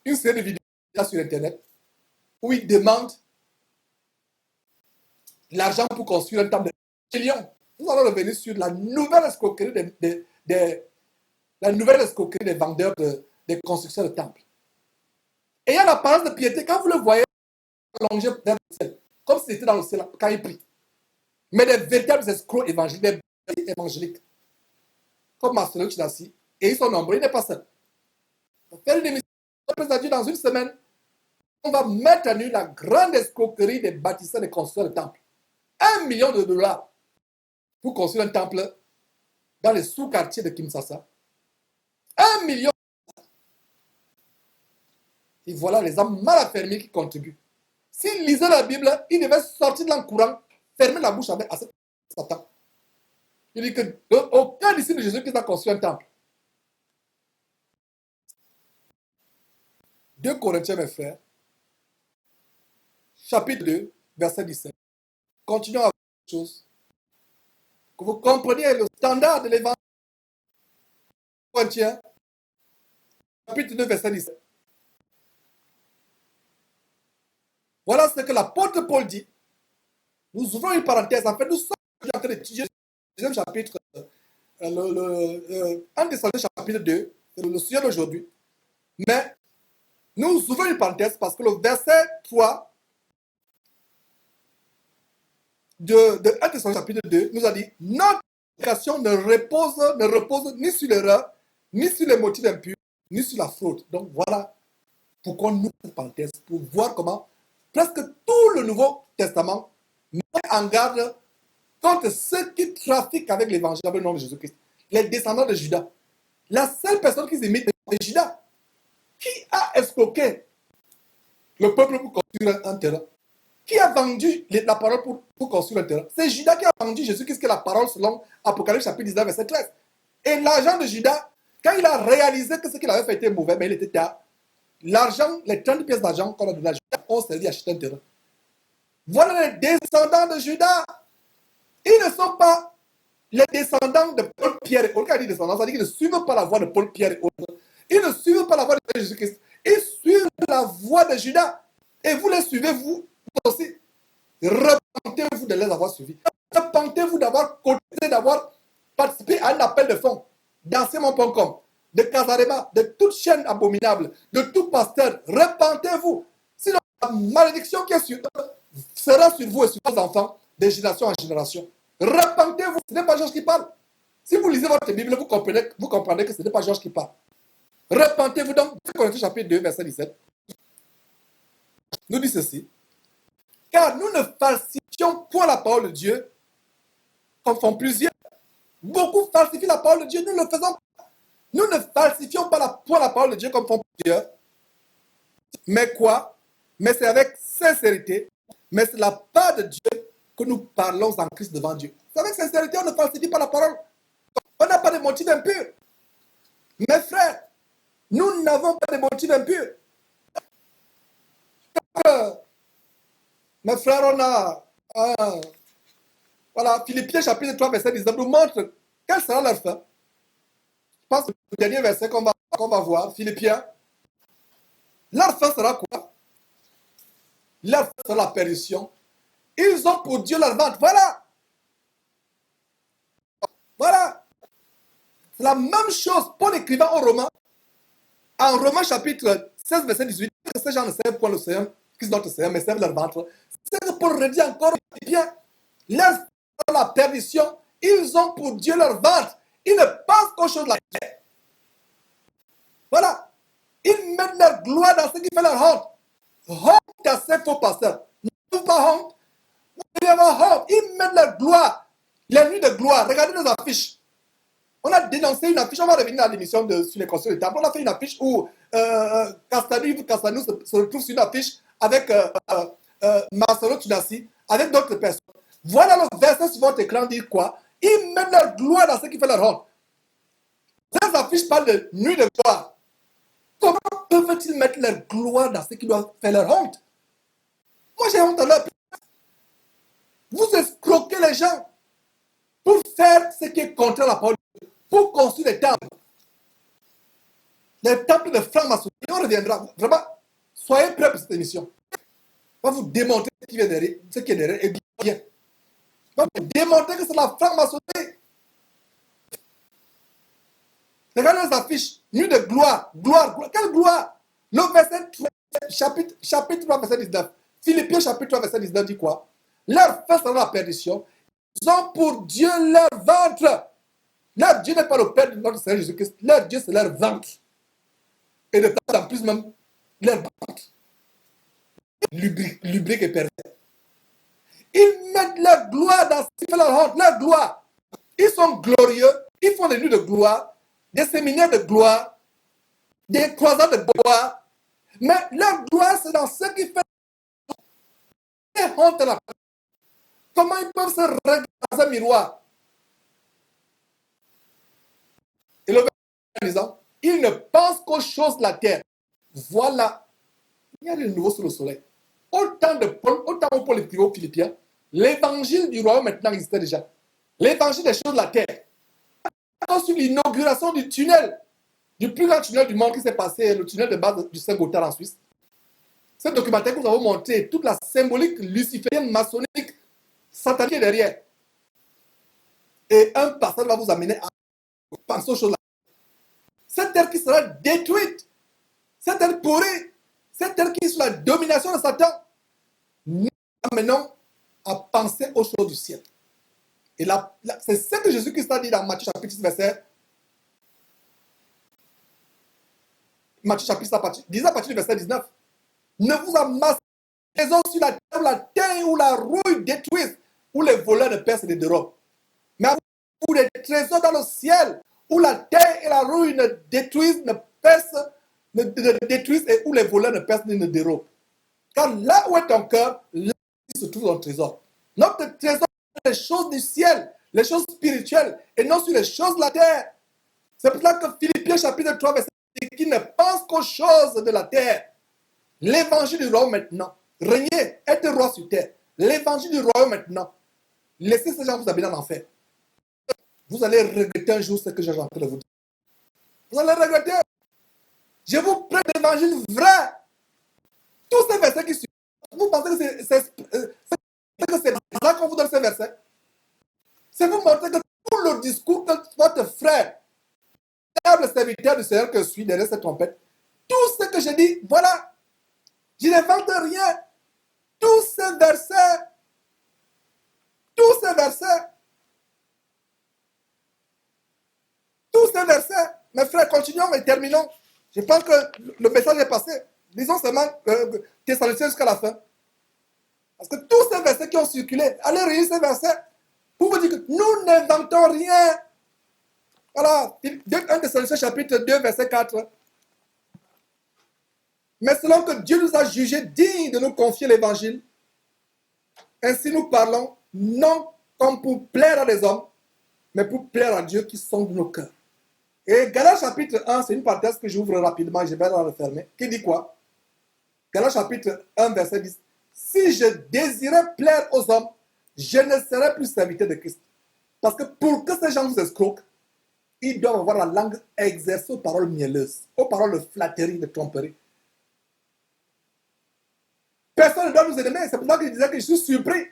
une série de vidéos sur Internet où il demande l'argent pour construire un temple de millions. Nous allons revenir sur la nouvelle escroquerie des vendeurs des constructions de temples. Et il y a l'apparence de piété quand vous le voyez allongé vers le ciel, comme si c'était dans le ciel quand il prie. Mais des véritables escrocs évangéliques, des évangéliques, comme Marcelo Chinassi, et ils sont nombreux, il n'est pas seul. On va faire une émission de Dieu dans une semaine. On va mettre à nu la grande escroquerie des bâtisseurs, des constructeurs de temples. $1 million pour construire un temple dans les sous-quartiers de Kinshasa. 1 million. Et voilà les hommes mal affermis qui contribuent. S'ils lisaient la Bible, ils devaient sortir de l'encourant, fermer la bouche avec Satan. Il dit que aucun disciple de Jésus qui a construit un temple. 2 Corinthiens, mes frères, chapitre 2, verset 17. Continuons à voir les choses. Que vous compreniez le standard de l'évangile. Corinthiens, chapitre 2, verset 17. Voilà ce que l'apôtre Paul dit. Nous ouvrons une parenthèse. En fait, nous sommes en train d'étudier le deuxième chapitre, 1 Thessaloniciens chapitre 2, c'est le sujet d'aujourd'hui. Mais nous ouvrons une parenthèse parce que le verset 3 de 1 Thessaloniciens chapitre 2 nous a dit notre prédication ne repose ni sur l'erreur, ni sur les motifs impurs, ni sur la fraude. Donc voilà pourquoi nous ouvrons une parenthèse, pour voir comment presque tout le Nouveau Testament met en garde contre ceux qui trafiquent avec l'évangile, avec le nom de Jésus-Christ. Les descendants de Judas. La seule personne qui s'imite, c'est Judas. Qui a escroqué le peuple pour construire un terrain? Qui a vendu la parole pour construire un terrain? C'est Judas qui a vendu Jésus-Christ, qui est la parole selon Apocalypse chapitre 19, verset 13. Et l'argent de Judas, quand il a réalisé que ce qu'il avait fait était mauvais, mais il était tard, l'argent, les 30 pièces d'argent qu'on a donné à Judas, ont servi à acheter un terrain. Voilà les descendants de Judas. Ils ne sont pas les descendants de Paul, Pierre et autres. Quand il dit descendants, ça veut dire qu'ils ne suivent pas la voie de Paul, Pierre et autres. Ils ne suivent pas la voie de Jésus-Christ. Ils suivent la voie de Judas. Et vous les suivez, vous aussi. Repentez-vous de les avoir suivis. Repentez-vous d'avoir cotisé, d'avoir participé à un appel de fonds d'enseignement.com, de Casarema, de toute chaîne abominable, de tout pasteur. Repentez-vous. Sinon, la malédiction qui est sur eux sera sur vous et sur vos enfants de génération en génération. Repentez-vous. Ce n'est pas Georges qui parle. Si vous lisez votre Bible, vous comprenez que ce n'est pas Georges qui parle. Repentez-vous donc. 2 Corinthiens chapitre 2, verset 17. Nous dit ceci. Car nous ne falsifions point la parole de Dieu, comme font plusieurs. Beaucoup falsifient la parole de Dieu, nous ne le faisons pas. Nous ne falsifions pas la parole de Dieu comme font plusieurs. Mais quoi? Mais c'est avec sincérité. Mais c'est la part de Dieu que nous parlons en Christ devant Dieu. C'est avec sincérité, on ne falsifie pas la parole. On n'a pas de motifs impurs. Mes frères, nous n'avons pas de motifs impurs. Mes frères, on a voilà, Philippiens chapitre 3, verset 19 nous montre quelle sera leur fin. Je pense que le dernier verset qu'on va voir, Philippiens, leur fin sera quoi? Leur fin sera la perdition. Ils ont pour Dieu leur ventre. Voilà. Voilà. C'est la même chose pour l'écrivain aux Romains. En Romains chapitre 16, verset 18, ces gens ne savent point le Seigneur, qu'ils notre Seigneur, mais servent leur ventre. C'est que Paul redit encore bien, leur la perdition, ils ont pour Dieu leur ventre. Ils ne pensent qu'aux choses de la terre. Voilà. Ils mettent leur gloire dans ce qui fait leur honte. Honte à ces faux pasteurs. N'avez-vous pas honte? Vous devez avoir honte. Ils mettent leur gloire. Les nuits de gloire. Regardez nos affiches. On a dénoncé une affiche. On va revenir à l'émission sur les constructions de temple. On a fait une affiche où Castanou se retrouve sur une affiche avec Marcelo Tunassi, avec d'autres personnes. Voilà le verset sur votre écran dit quoi? Ils mettent leur gloire dans ce qui fait leur honte. Ces affiches parlent de nuit de gloire. Comment peuvent-ils mettre leur gloire dans ce qui doit faire leur honte? Moi, j'ai honte à leur place. Vous escroquez les gens pour faire ce qui est contre la parole de Dieu, pour construire des temples. Les temples de franc-maçonnerie. On reviendra. Vraiment, soyez prêts pour cette émission. On va vous démontrer ce qui est derrière et bien. On va vous démontrer que c'est la franc-maçonnerie. Regardez les affiches. Nuit de gloire. Gloire, gloire. Quelle gloire? Le verset 3, chapitre 3, verset 19. Philippiens chapitre 3, verset 19 dit quoi? Leur fin sera la perdition. Ils ont pour Dieu leur ventre. Leur Dieu n'est pas le Père de notre Seigneur Jésus-Christ. Leur Dieu, c'est leur ventre. Et de temps en plus même, leur ventre. Lubrique et pervers. Ils mettent leur gloire dans ce qui fait leur honte. Leur gloire. Ils sont glorieux. Ils font des nuits de gloire, des séminaires de gloire, des croisades de gloire. Mais leur gloire, c'est dans ce qui fait honte à la personne. Comment ils peuvent se regarder dans un miroir? Et le verset en disant, ils ne pensent qu'aux choses de la terre. Voilà. Il y a de nouveau sous le soleil. Autant de Paul, autant où Paul écrivait aux Philippiens, l'évangile du royaume maintenant existait déjà. L'évangile des choses de la terre. Sur l'inauguration du tunnel, du plus grand tunnel du monde qui s'est passé, le tunnel de base du Saint-Gothard en Suisse. Ce documentaire que nous avons montré, toute la symbolique luciférienne, maçonnique, satanique derrière. Et un passage va vous amener à penser aux choses là. Cette terre qui sera détruite, cette terre pourrie, cette terre qui est sous la domination de Satan, nous amenons à penser aux choses du ciel. Et là, c'est ce que Jésus-Christ a dit dans Matthieu chapitre 6, verset. Matthieu chapitre 6, disait à partir du verset 19. Ne vous amassez les os sur la terre, la terre où la rouille détruise, où les voleurs ne percent et ne dérobent. Mais pour des trésors dans le ciel, où la terre et la rouille ne détruisent, ne percent, ne détruisent et où les voleurs ne percent et ne dérobent. Car là où est ton cœur, là se trouve ton trésor. Notre trésor, c'est les choses du ciel, les choses spirituelles, et non sur les choses de la terre. C'est pour ça que Philippiens chapitre 3, verset 10, qui ne pense qu'aux choses de la terre. L'évangile du royaume maintenant. Régnez, être roi sur terre. L'évangile du royaume maintenant. Laissez ces gens vous amener en enfer. Vous allez regretter un jour ce que j'ai en train de vous dire. Vous allez regretter. Je vous prête l'évangile vrai. Tous ces versets qui suivent, vous pensez que c'est ça qu'on vous donne ces versets? C'est vous montrer que tout le discours que votre frère, le serviteur du Seigneur que je suis derrière cette trompette, tout ce que je dis, voilà. Je n'invente rien. Tous ces versets, mes frères, continuons et terminons. Je pense que le message est passé. Disons seulement Thessaloniciens jusqu'à la fin. Parce que tous ces versets qui ont circulé, allez relire ces versets pour vous dire que nous n'inventons rien. Voilà, 1 Thessaloniciens chapitre 2, verset 4. Mais selon que Dieu nous a jugés dignes de nous confier l'évangile, ainsi nous parlons, non comme pour plaire à des hommes, mais pour plaire à Dieu qui sonde nos cœurs. Et Galates chapitre 1, c'est une parenthèse que j'ouvre rapidement, je vais la refermer, qui dit quoi? Galates chapitre 1, verset 10. Si je désirais plaire aux hommes, je ne serais plus serviteur de Christ. Parce que pour que ces gens nous escroquent, ils doivent avoir la langue exercée aux paroles mielleuses, aux paroles de flatterie, de tromperie. Personne ne doit nous aimer. C'est pour ça que je disais que je suis surpris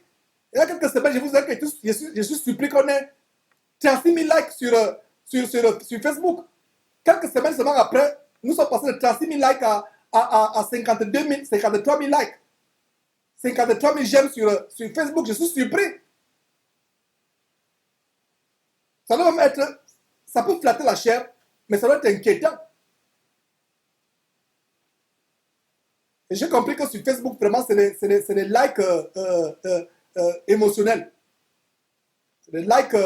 Il y a quelques semaines, je vous ai dit que je suis surpris qu'on ait 36 000 likes sur Facebook. Quelques semaines seulement après, nous sommes passés de 36 000 likes à 52 000, 53 000 likes. 53 000 j'aime sur Facebook. Je suis surpris. Ça doit même être, ça peut flatter la chair, mais ça doit être inquiétant. Et j'ai compris que sur Facebook, vraiment, c'est des likes émotionnels. C'est des likes.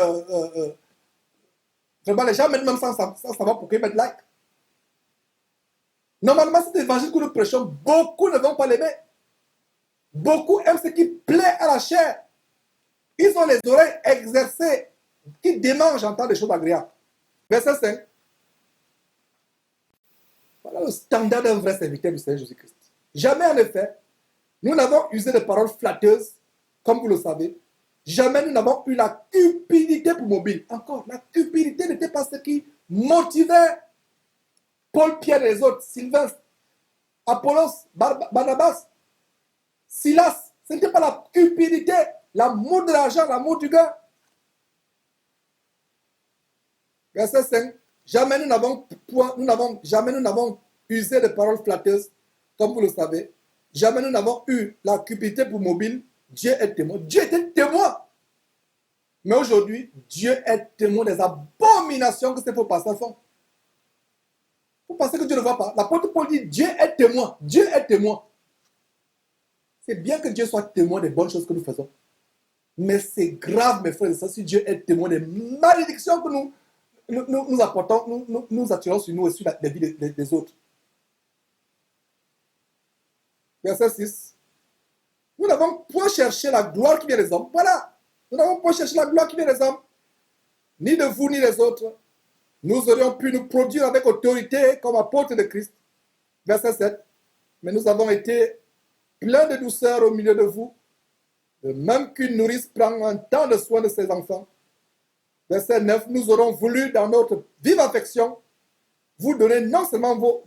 Vraiment, les gens mettent même sans savoir pourquoi ils mettent like. Normalement, cet évangile que nous prêchons, beaucoup ne vont pas l'aimer. Beaucoup aiment ce qui plaît à la chair. Ils ont les oreilles exercées, qui démangent en temps des choses agréables. Verset 5. Voilà le standard d'un vrai serviteur du Seigneur Jésus-Christ. Jamais en effet, nous n'avons usé de paroles flatteuses, comme vous le savez. Jamais nous n'avons eu la cupidité pour mobile. Encore, la cupidité n'était pas ce qui motivait Paul, Pierre et les autres, Sylvain, Apollos, Barnabas, Silas. Ce n'était pas la cupidité, l'amour de l'argent, l'amour du gain. Verset 5. Jamais nous n'avons usé de paroles flatteuses, comme vous le savez. Jamais nous n'avons eu la cupidité pour mobile. Dieu est témoin. Dieu était témoin. Mais aujourd'hui, Dieu est témoin des abominations que ces faux pasteurs font. Vous pensez que Dieu ne voit pas? L'apôtre Paul dit Dieu est témoin. Dieu est témoin. C'est bien que Dieu soit témoin des bonnes choses que nous faisons. Mais c'est grave, mes frères et sœurs, si Dieu est témoin des malédictions que nous apportons, nous attirons sur nous et sur la vie des autres. Verset 6. Nous n'avons point cherché la gloire qui vient des hommes. Voilà. Nous n'avons point cherché la gloire qui vient des hommes. Ni de vous, ni des autres. Nous aurions pu nous produire avec autorité comme apôtres de Christ. Verset 7. Mais nous avons été pleins de douceur au milieu de vous, de même qu'une nourrice prend un temps de soin de ses enfants. Verset 9. Nous aurons voulu, dans notre vive affection, vous donner non seulement vous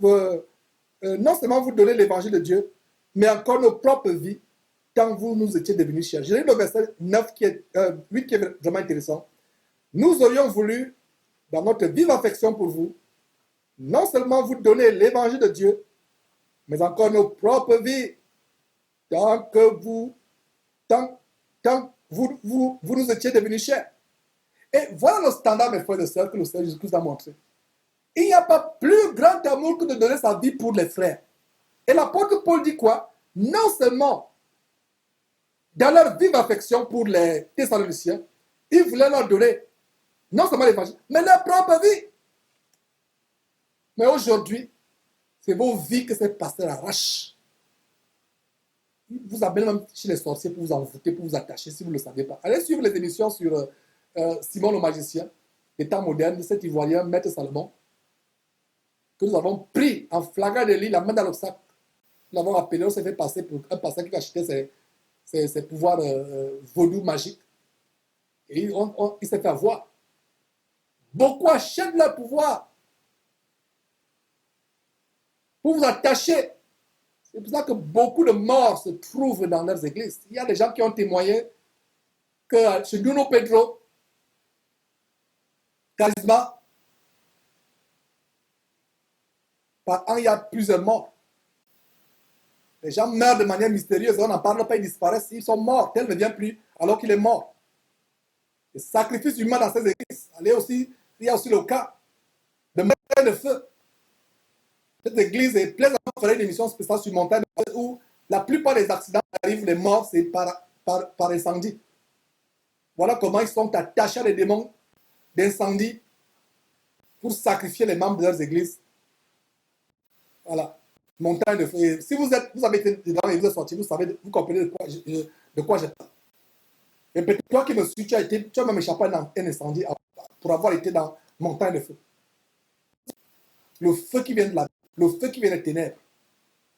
donner l'évangile de Dieu, mais encore nos propres vies, tant vous nous étiez devenus chers. J'ai lu le verset 8 qui est vraiment intéressant. Nous aurions voulu, dans notre vive affection pour vous, non seulement vous donner l'évangile de Dieu, mais encore nos propres vies, tant vous nous étiez devenus chers. Et voilà le standard, mes frères et sœurs, que le Seigneur Jésus-Christ a montré. Il n'y a pas plus grand amour que de donner sa vie pour les frères. Et l'apôtre Paul dit quoi? Non seulement dans leur vive affection pour les Thessaloniciens, il voulait leur donner non seulement l'évangile, mais leur propre vie. Mais aujourd'hui, c'est vos vies que ces pasteurs arrachent. Ils vous amènent même chez les sorciers pour vous envoûter, pour vous attacher, si vous ne le savez pas. Allez suivre les émissions sur Simon le magicien, les temps modernes, de cet Ivoirien, Maître Salomon, que nous avons pris en flagrant délit, la main dans le sac. Nous l'avons appelé, on s'est fait passer pour un pasteur qui achetait ses pouvoirs vaudou magiques. Et il s'est fait avoir. Beaucoup achètent leur pouvoir pour vous attacher. C'est pour ça que beaucoup de morts se trouvent dans leurs églises. Il y a des gens qui ont témoigné que chez Nuno Pedro, Charisma, par an, il y a plusieurs morts. Les gens meurent de manière mystérieuse, on n'en parle pas, ils disparaissent, ils sont morts, tel ne vient plus alors qu'il est mort. Les sacrifices humains dans ces églises. Il y a aussi le cas de montagne de feu. Cette église est pleine de faire une émission spéciale sur montagne de feu où la plupart des accidents qui arrivent, les morts, c'est par incendie. Voilà comment ils sont attachés à des démons d'incendie pour sacrifier les membres de leurs églises. Voilà. Montagne de feu. Et si vous avez été dedans et vous êtes sorti, vous comprenez de quoi je parle. Et peut-être toi qui me suis, tu as même échappé dans un incendie pour avoir été dans montagne de feu. Le feu qui vient de la vie, le feu qui vient des ténèbres.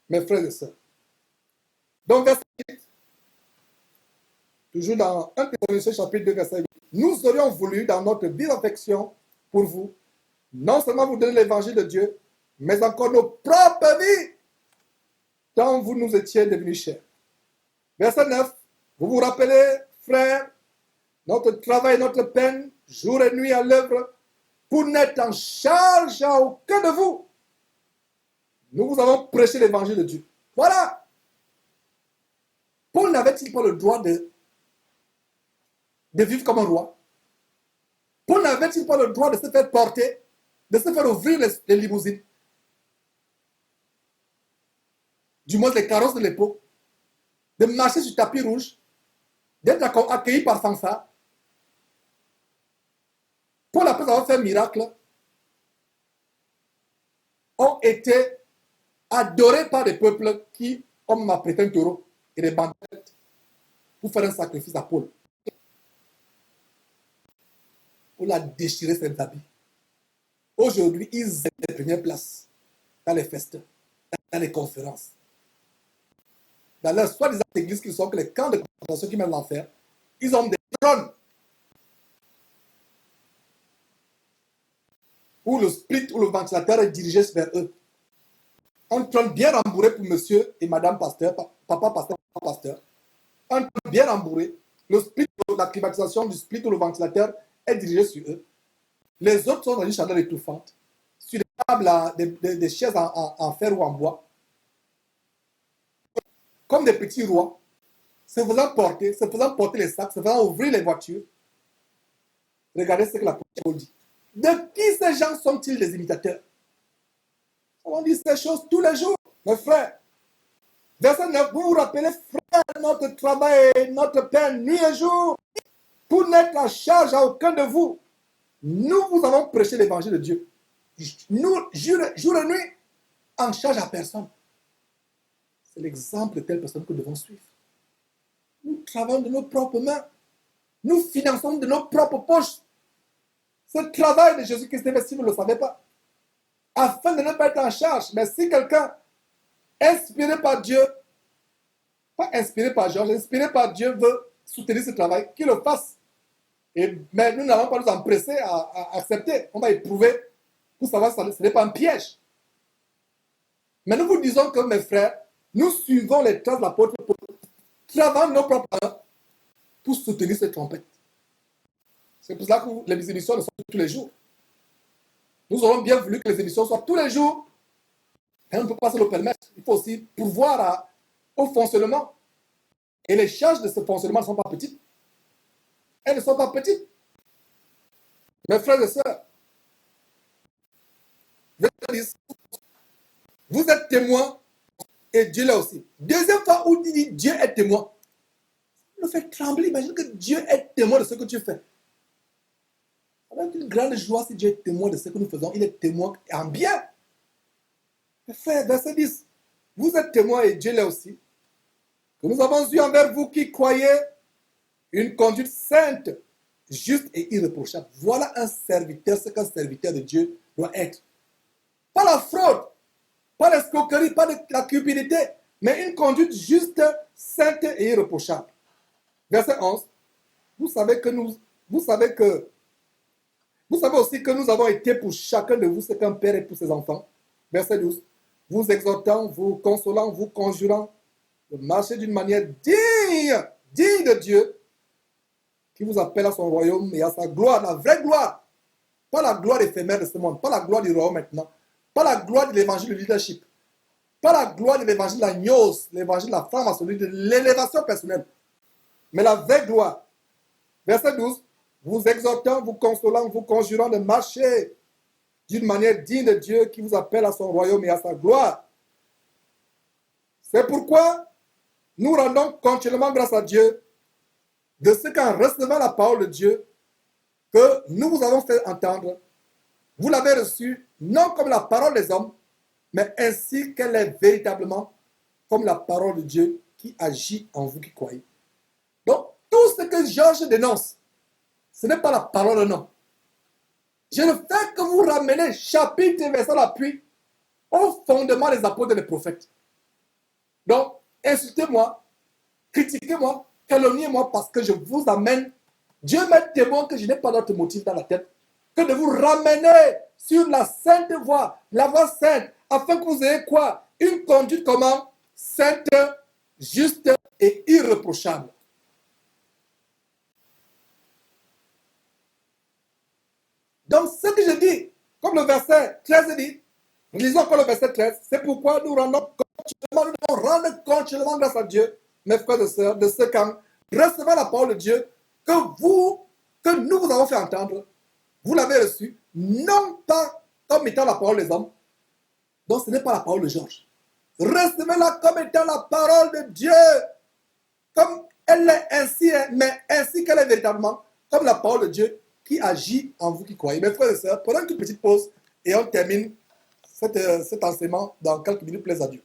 Mes frères et sœurs. Donc, verset 8, toujours dans 1 Thessaloniciens chapitre 2, verset 8. Nous aurions voulu, dans notre vive affection pour vous, non seulement vous donner l'évangile de Dieu, mais encore nos propres vies, tant vous nous étiez devenus chers. Verset 9. Vous vous rappelez frères, notre travail, notre peine, jour et nuit à l'œuvre, pour n'être en charge à aucun de vous. Nous vous avons prêché l'évangile de Dieu. Voilà. Paul n'avait-il pas le droit de vivre comme un roi? Paul n'avait-il pas le droit de se faire porter, de se faire ouvrir les limousines? Du moins les carrosses de l'époque, de marcher sur tapis rouge, d'être accueilli par fanfare. Paul, après avoir fait un miracle, ont été adorés par des peuples qui ont apprêté un taureau et des banquettes pour faire un sacrifice à Paul. Paul a déchiré ses habits. Aujourd'hui, ils ont les premières places dans les festins, dans les conférences. Dans leurs soi-disant églises qui sont que les camps de concentration qui mènent l'enfer, ils ont des trônes où le split ou le ventilateur est dirigé vers eux. Un trône bien rembourré pour monsieur et madame pasteur, papa pasteur, papa pasteur. Un trône bien rembourré. Le split, la climatisation du split ou le ventilateur est dirigé sur eux. Les autres sont dans une chaleur étouffante, sur des tables, des chaises en fer ou en bois, comme des petits rois, se faisant porter les sacs, se faisant ouvrir les voitures. Regardez ce que la Paul dit. De qui ces gens sont-ils des imitateurs? On dit ces choses tous les jours, mes frères. Verset 9, vous vous rappelez, frères, notre travail et notre peine, nuit et jour, pour n'être en charge à aucun de vous. Nous vous avons prêché l'évangile de Dieu. Nous, jour et nuit, en charge à personne. C'est l'exemple de telle personne que nous devons suivre. Nous travaillons de nos propres mains. Nous finançons de nos propres poches. Ce travail de Jésus-Christ, si vous ne le savez pas, afin de ne pas être en charge. Mais si quelqu'un, inspiré par Dieu, pas inspiré par Georges, inspiré par Dieu, veut soutenir ce travail, qu'il le fasse. Mais nous n'allons pas nous empresser à accepter. On va éprouver pour savoir si ce n'est pas un piège. Mais nous vous disons que, mes frères, nous suivons les traces de l'apôtre Paul, travaillons nos propres mains pour soutenir cette trompette. C'est pour cela que les émissions ne sont pas tous les jours. Nous aurons bien voulu que les émissions soient tous les jours. Mais on ne peut pas se le permettre. Il faut aussi pourvoir au fonctionnement. Et les charges de ce fonctionnement ne sont pas petites. Elles ne sont pas petites. Mes frères et sœurs, vous êtes témoins et Dieu là aussi. Deuxième fois où il dit Dieu est témoin, ça nous fait trembler. Imagine que Dieu est témoin de ce que tu fais. Avec une grande joie, si Dieu est témoin de ce que nous faisons, il est témoin en bien. Mes frères, verset 10, vous êtes témoins et Dieu là aussi, que nous avons eu envers vous qui croyez une conduite sainte, juste et irréprochable. Voilà un serviteur, ce qu'un serviteur de Dieu doit être. Pas la fraude, pas l'escroquerie, pas la cupidité, mais une conduite juste, sainte et irréprochable. Verset 11. Vous savez aussi que nous avons été pour chacun de vous ce qu'un père est pour ses enfants. Verset 12. Vous exhortant, vous consolant, vous conjurant de marcher d'une manière digne de Dieu, qui vous appelle à son royaume et à sa gloire, la vraie gloire. Pas la gloire éphémère de ce monde, pas la gloire du royaume maintenant, pas la gloire de l'évangile du leadership, pas la gloire de l'évangile de la gnose, l'évangile de la franc-maçonnerie, de l'élévation personnelle, mais la vraie gloire. Verset 12, vous exhortant, vous consolant, vous conjurant de marcher d'une manière digne de Dieu qui vous appelle à son royaume et à sa gloire. C'est pourquoi nous rendons continuellement grâce à Dieu de ce qu'en recevant la parole de Dieu que nous vous avons fait entendre, vous l'avez reçue non comme la parole des hommes, mais ainsi qu'elle est véritablement comme la parole de Dieu qui agit en vous qui croyez. Donc, tout ce que Georges dénonce, ce n'est pas la parole d'un homme. Je ne fais que vous ramener chapitre et verset à l'appui au fondement des apôtres et des prophètes. Donc, insultez-moi, critiquez-moi, calomniez-moi parce que je vous amène. Dieu m'est témoin que je n'ai pas d'autre motif dans la tête que de vous ramener sur la sainte voie, la voie sainte, afin que vous ayez quoi? Une conduite comment? Sainte, juste et irréprochable. Donc, ce que je dis, comme le verset 13 dit, lisons encore le verset 13, c'est pourquoi nous rendons continuellement grâce à Dieu, mes frères et sœurs, de ce qu'en recevant la parole de Dieu, que nous vous avons fait entendre, vous l'avez reçue, non pas comme étant la parole des hommes. Donc, ce n'est pas la parole de Georges. Recevez-la comme étant la parole de Dieu, comme elle est ainsi, mais ainsi qu'elle est véritablement, comme la parole de Dieu qui agit en vous qui croyez. Mes frères et sœurs, prenons une petite pause et on termine cet enseignement dans quelques minutes, plaise à Dieu.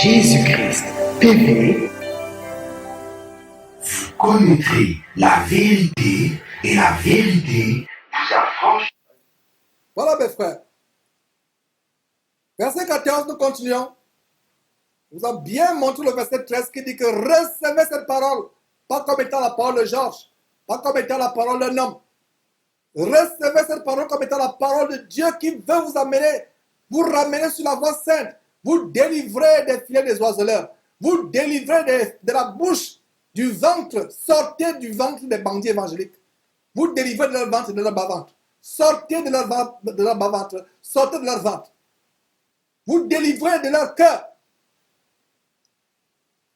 Jésus-Christ TV, vous connaîtrez la vérité et la vérité vous affranchira. Voilà mes frères. Verset 14, nous continuons. Je vous ai bien montré le verset 13 qui dit que recevez cette parole, pas comme étant la parole de Georges, pas comme étant la parole d'un homme. Recevez cette parole comme étant la parole de Dieu qui veut vous amener, vous ramener sur la voie sainte, vous délivrer des filets des oiseleurs, vous délivrer de la bouche, du ventre, sortez du ventre des bandits évangéliques, vous délivrez de leur ventre et de leur bas-ventre, sortez de leur bas-ventre, sortez de leur ventre, vous délivrez de leur cœur,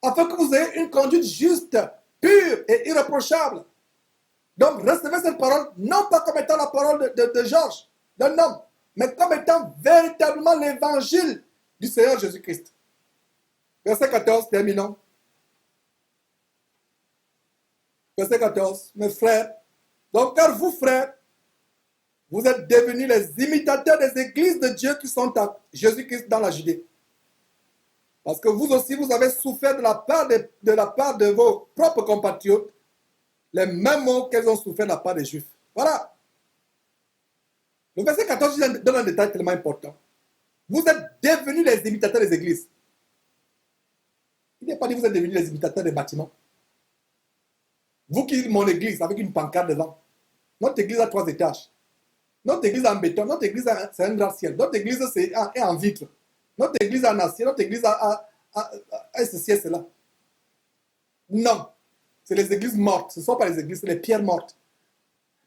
afin que vous ayez une conduite juste, pure et irréprochable. Donc, recevez cette parole, non pas comme étant la parole de Georges, d'un homme, mais comme étant véritablement l'évangile du Seigneur Jésus-Christ. Verset 14, terminons. Verset 14, mes frères. Donc, car vous, frères, vous êtes devenus les imitateurs des églises de Dieu qui sont à Jésus-Christ dans la Judée. Parce que vous aussi, vous avez souffert de la part de vos propres compatriotes, les mêmes mots qu'elles ont souffert de la part des Juifs. Voilà. Le verset 14 donne un détail tellement important. Vous êtes devenus les imitateurs des églises. Il n'est pas dit que vous êtes devenus les imitateurs des bâtiments. Vous qui, mon église, avec une pancarte devant. Notre église a 3 étages. Notre église en béton, notre église c'est un gratte-ciel. Notre église est en vitre. Notre église en acier, notre église a ceci et cela. Non. C'est les églises mortes. Ce ne sont pas les églises, c'est les pierres mortes.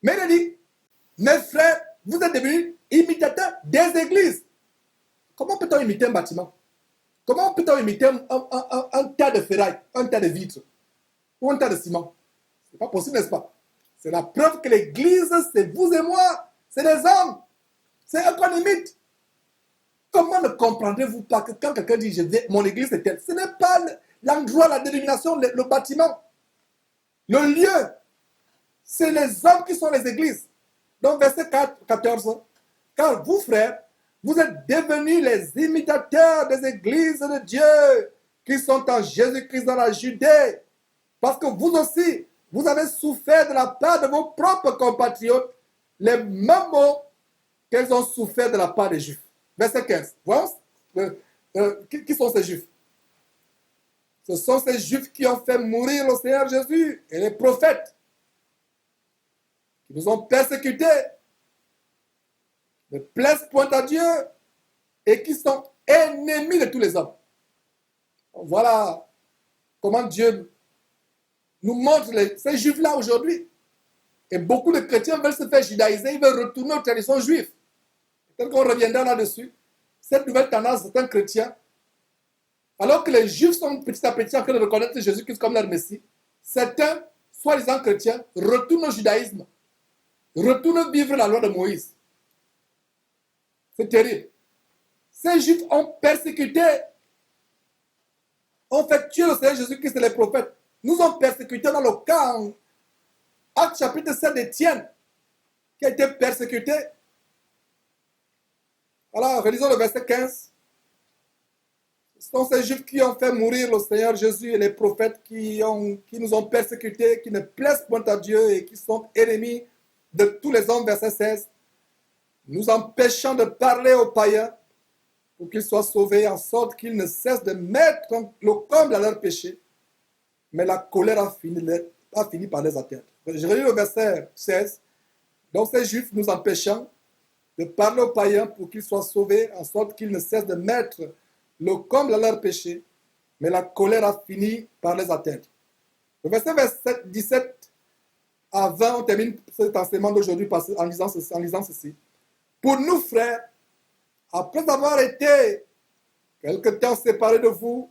Mais il a dit, mes frères, vous êtes devenus imitateurs des églises. Comment peut-on imiter un bâtiment? Comment peut-on imiter un tas de ferraille, un tas de vitres ou un tas de ciment? Ce n'est pas possible, n'est-ce pas? C'est la preuve que l'église, c'est vous et moi. C'est les hommes. C'est eux qu'on imite. Comment ne comprendrez-vous pas que quand quelqu'un dit mon église c'est telle, ce n'est pas l'endroit, la dénomination, le bâtiment. Le lieu, c'est les hommes qui sont les églises. Donc, verset 14. Car vous, frères, vous êtes devenus les imitateurs des églises de Dieu qui sont en Jésus-Christ dans la Judée. Parce que vous aussi, vous avez souffert de la part de vos propres compatriotes les mêmes mots qu'elles ont souffert de la part des Juifs. Verset 15. Voyons, qui sont ces Juifs? Ce sont ces Juifs qui ont fait mourir le Seigneur Jésus et les prophètes, qui nous ont persécutés, ne plaisent point à Dieu et qui sont ennemis de tous les hommes. Voilà comment Dieu nous montre ces Juifs-là aujourd'hui. Et beaucoup de chrétiens veulent se faire judaïser, ils veulent retourner aux traditions juives. Peut-être qu'on reviendra là-dessus. Cette nouvelle tendance, c'est un chrétien. Alors que les Juifs sont petit à petit en train de reconnaître Jésus-Christ comme leur Messie, certains, soi-disant chrétiens, retournent au judaïsme, retournent vivre la loi de Moïse. C'est terrible. Ces Juifs ont persécuté, ont fait tuer le Seigneur Jésus-Christ et les prophètes. Nous ont persécutés dans le cas en Acte chapitre 7 d'Étienne, qui a été persécuté. Voilà, relisons le verset 15. Ce sont ces Juifs qui ont fait mourir le Seigneur Jésus et les prophètes qui nous ont persécutés, qui ne plaisent point à Dieu et qui sont ennemis de tous les hommes, verset 16. Nous empêchant de parler aux païens pour qu'ils soient sauvés, en sorte qu'ils ne cessent de mettre le comble à leur péché. Mais la colère a fini par les atteindre. Je relis le verset 16. Donc ces Juifs nous empêchant de parler aux païens pour qu'ils soient sauvés, en sorte qu'ils ne cessent de mettre le comble à leur péché, mais la colère a fini par les atteindre. Le verset 17 à 20, on termine cet enseignement d'aujourd'hui en lisant ceci. Pour nous, frères, après avoir été quelque temps séparés de vous,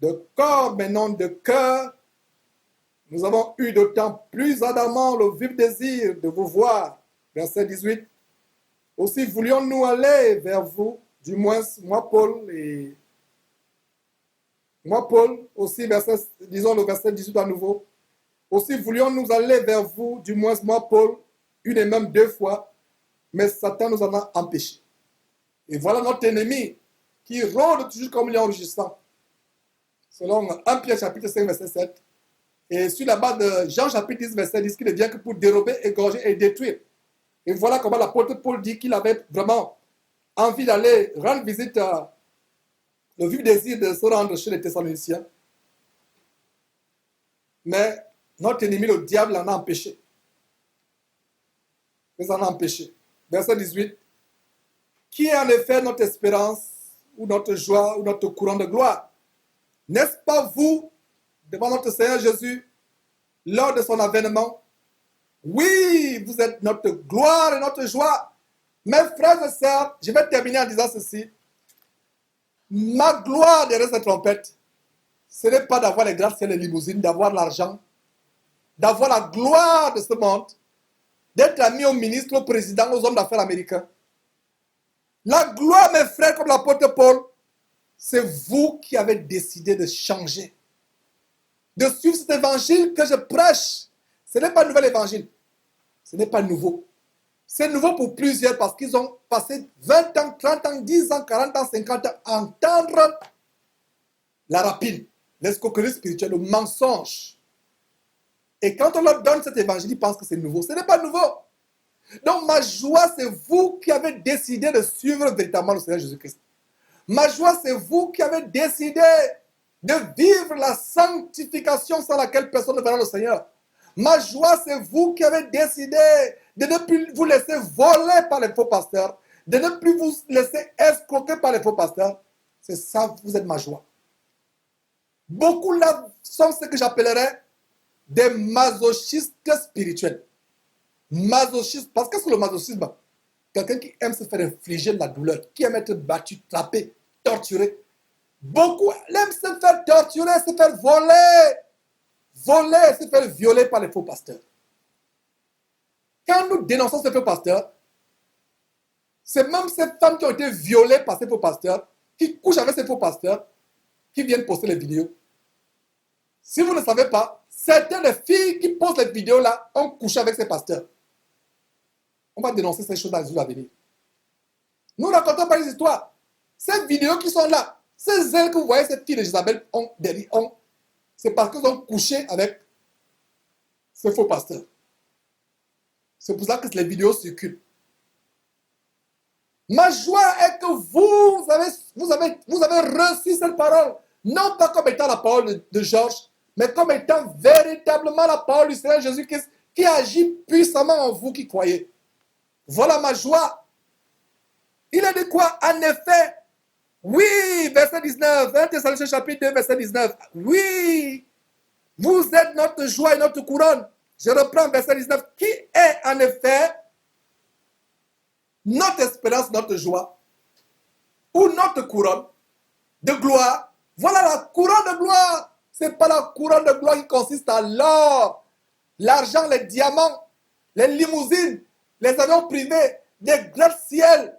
de corps mais non de cœur, nous avons eu d'autant plus ardemment le vif désir de vous voir. Verset 18. Aussi voulions-nous aller vers vous, du moins moi Paul, aussi, disons le verset 18 à nouveau. Aussi voulions-nous aller vers vous, du moins moi Paul, une et même 2 fois, mais Satan nous en a empêchés. Et voilà notre ennemi qui rôde toujours comme lion rugissant. Selon 1 Pierre chapitre 5, verset 7. Et sur la base de Jean chapitre 10, verset 10, qu'il ne vient que pour dérober, égorger et détruire. Et voilà comment l'apôtre Paul dit qu'il avait vraiment envie d'aller rendre visite à le vif désir de se rendre chez les Thessaloniciens. Mais notre ennemi, le diable, en a empêché. Il en a empêché. Verset 18. Qui est en effet notre espérance, ou notre joie, ou notre courant de gloire? N'est-ce pas vous, devant notre Seigneur Jésus, lors de son avènement? Oui, vous êtes notre gloire et notre joie. Mes frères et sœurs, je vais terminer en disant ceci. Ma gloire derrière cette trompette, ce n'est pas d'avoir les gratte-ciels et les limousines, d'avoir l'argent, d'avoir la gloire de ce monde, d'être ami au ministre, au président, aux hommes d'affaires américains. La gloire, mes frères, comme l'apôtre Paul, c'est vous qui avez décidé de changer, de suivre cet évangile que je prêche. Ce n'est pas un nouvel évangile. Ce n'est pas nouveau. C'est nouveau pour plusieurs parce qu'ils ont passé 20 ans, 30 ans, 10 ans, 40 ans, 50 ans à entendre la rapine, l'escroquerie spirituelle, le mensonge. Et quand on leur donne cet évangile, ils pensent que c'est nouveau. Ce n'est pas nouveau. Donc ma joie, c'est vous qui avez décidé de suivre véritablement le Seigneur Jésus-Christ. Ma joie, c'est vous qui avez décidé de vivre la sanctification sans laquelle personne ne verra le Seigneur. Ma joie, c'est vous qui avez décidé de ne plus vous laisser voler par les faux pasteurs, de ne plus vous laisser escroquer par les faux pasteurs. C'est ça, vous êtes ma joie. Beaucoup là sont ce que j'appellerais des masochistes spirituels. Masochistes, parce que c'est le masochisme. Quelqu'un qui aime se faire infliger de la douleur, qui aime être battu, trappé, torturé. Beaucoup aiment se faire torturer, se faire voler, se faire violer par les faux pasteurs. Quand nous dénonçons ces faux pasteurs, c'est même ces femmes qui ont été violées par ces faux pasteurs, qui couchent avec ces faux pasteurs, qui viennent poster les vidéos. Si vous ne savez pas, certaines filles qui postent les vidéos là ont couché avec ces pasteurs. On va dénoncer ces choses dans les jours à venir. Nous ne racontons pas les histoires. Ces vidéos qui sont là, ces ailes que vous voyez, ces filles de Jézabel c'est parce qu'ils ont couché avec ces faux pasteurs. C'est pour ça que les vidéos circulent. Ma joie est que vous avez reçu cette parole, non pas comme étant la parole de Georges, mais comme étant véritablement la parole du Seigneur Jésus-Christ qui agit puissamment en vous qui croyez. Voilà ma joie. Il a dit quoi? En effet, oui, verset 19, 1 Thessaloniciens chapitre 2, verset 19. Oui, vous êtes notre joie et notre couronne. Je reprends verset 19. Qui est en effet notre espérance, notre joie, ou notre couronne de gloire? Voilà la couronne de gloire. Ce n'est pas la couronne de gloire qui consiste à l'or, l'argent, les diamants, les limousines, les avions privés, des gratte-ciel,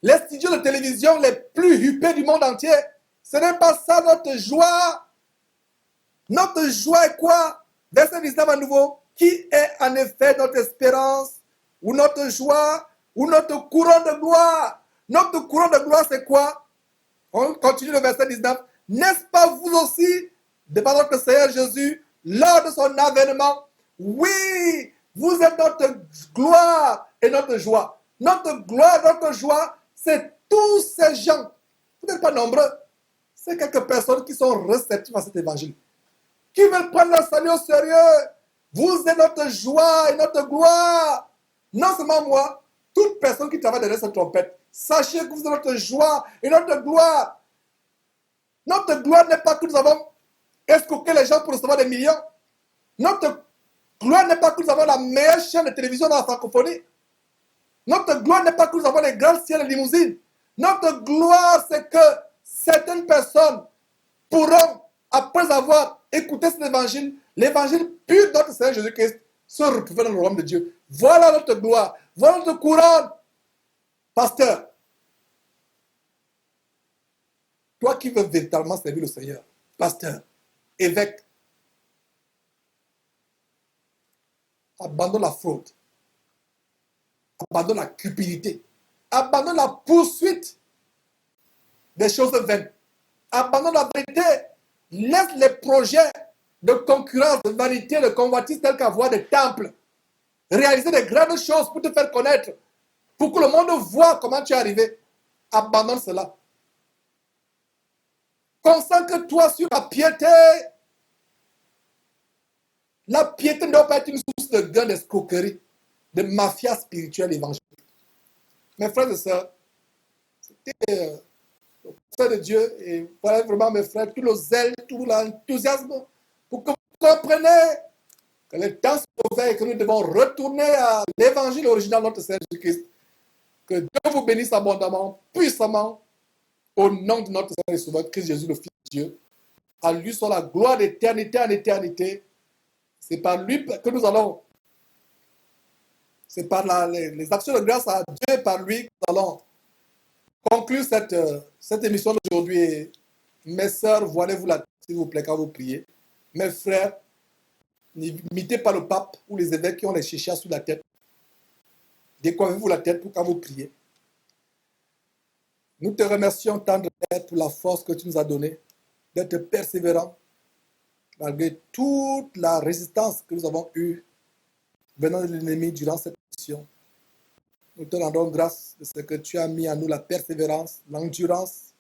les studios de télévision les plus huppés du monde entier. Ce n'est pas ça notre joie. Notre joie est quoi? Verset 19 à nouveau. Qui est en effet notre espérance, ou notre joie, ou notre couronne de gloire? Notre couronne de gloire, c'est quoi? On continue le verset 19. N'est-ce pas vous aussi, devant notre Seigneur Jésus, lors de son avènement? Oui, vous êtes notre gloire et notre joie. Notre gloire, notre joie, c'est tous ces gens. Vous n'êtes pas nombreux. C'est quelques personnes qui sont réceptives à cet évangile, qui veulent prendre le salut au sérieux. Vous êtes notre joie et notre gloire. Non seulement moi, toute personne qui travaille derrière cette trompette, sachez que vous êtes notre joie et notre gloire. Notre gloire n'est pas que nous avons escroqué les gens pour recevoir des millions. Notre gloire n'est pas que nous avons la meilleure chaîne de télévision dans la francophonie. Notre gloire n'est pas que nous avons les grands ciels et limousines. Notre gloire, c'est que certaines personnes pourront, après avoir écouté cet évangile, l'évangile pur de notre Seigneur Jésus-Christ, se retrouver dans le royaume de Dieu. Voilà notre gloire. Voilà notre couronne. Pasteur, toi qui veux véritablement servir le Seigneur, pasteur, évêque, abandonne la fraude, abandonne la cupidité, abandonne la poursuite des choses vaines, abandonne la vérité, laisse les projets de concurrence, de vanité, de convoitise tels qu'avoir des temples, réaliser des grandes choses pour te faire connaître, pour que le monde voit comment tu es arrivé. Abandonne cela. Concentre-toi sur la piété. La piété ne doit pas être une source de gain, d'escroquerie, de mafia spirituelle évangélique. Mes frères et sœurs, c'était le Seigneur de Dieu et voilà vraiment mes frères, tout le zèle, tout l'enthousiasme pour que vous compreniez que les temps sont mauvais et que nous devons retourner à l'évangile original de notre Seigneur Jésus-Christ. Que Dieu vous bénisse abondamment, puissamment, au nom de notre Seigneur et Sauveur Christ Jésus, le Fils de Dieu. À lui soit la gloire d'éternité en éternité. C'est par lui que nous allons, c'est par les actions de grâce à Dieu et par lui que nous allons conclure cette émission d'aujourd'hui. Mes sœurs, voilez-vous la tête, s'il vous plaît, quand vous priez. Mes frères, n'imitez pas le pape ou les évêques qui ont les chichas sur la tête. Décoiffez-vous la tête pour quand vous priez. Nous te remercions, tendre Père, pour la force que tu nous as donnée, d'être persévérant, malgré toute la résistance que nous avons eue venant de l'ennemi durant cette mission. Nous te rendons grâce de ce que tu as mis en nous, la persévérance, l'endurance.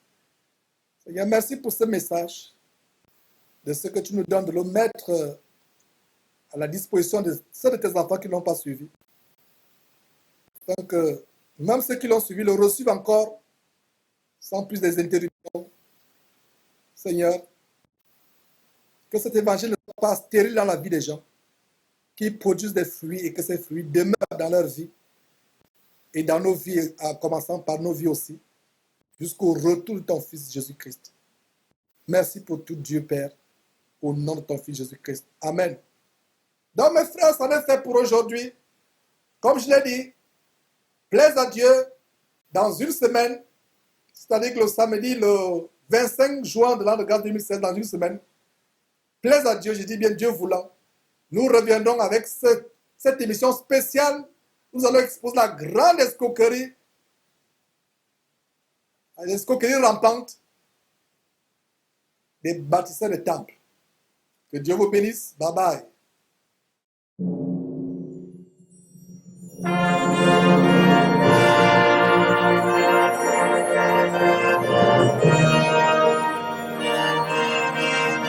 Seigneur, merci pour ce message, de ce que tu nous donnes, de le mettre à la disposition de ceux de tes enfants qui ne l'ont pas suivi. Afin que même ceux qui l'ont suivi le reçoivent encore sans plus des interruptions. Seigneur, que cet évangile ne soit pas stérile dans la vie des gens, qu'ils produisent des fruits et que ces fruits demeurent dans leur vie et dans nos vies, en commençant par nos vies aussi, jusqu'au retour de ton Fils Jésus-Christ. Merci pour tout, Dieu Père, au nom de ton Fils Jésus-Christ. Amen. Donc mes frères, ça en est fait pour aujourd'hui. Comme je l'ai dit, plaise à Dieu, dans une semaine, c'est-à-dire que le samedi, le 25 juin de l'an de grâce 2016, dans une semaine, plaise à Dieu, je dis bien Dieu voulant, nous reviendrons avec cette émission spéciale. Nous allons exposer la grande escroquerie rampante des bâtisseurs de temples. Que Dieu vous bénisse. Bye bye.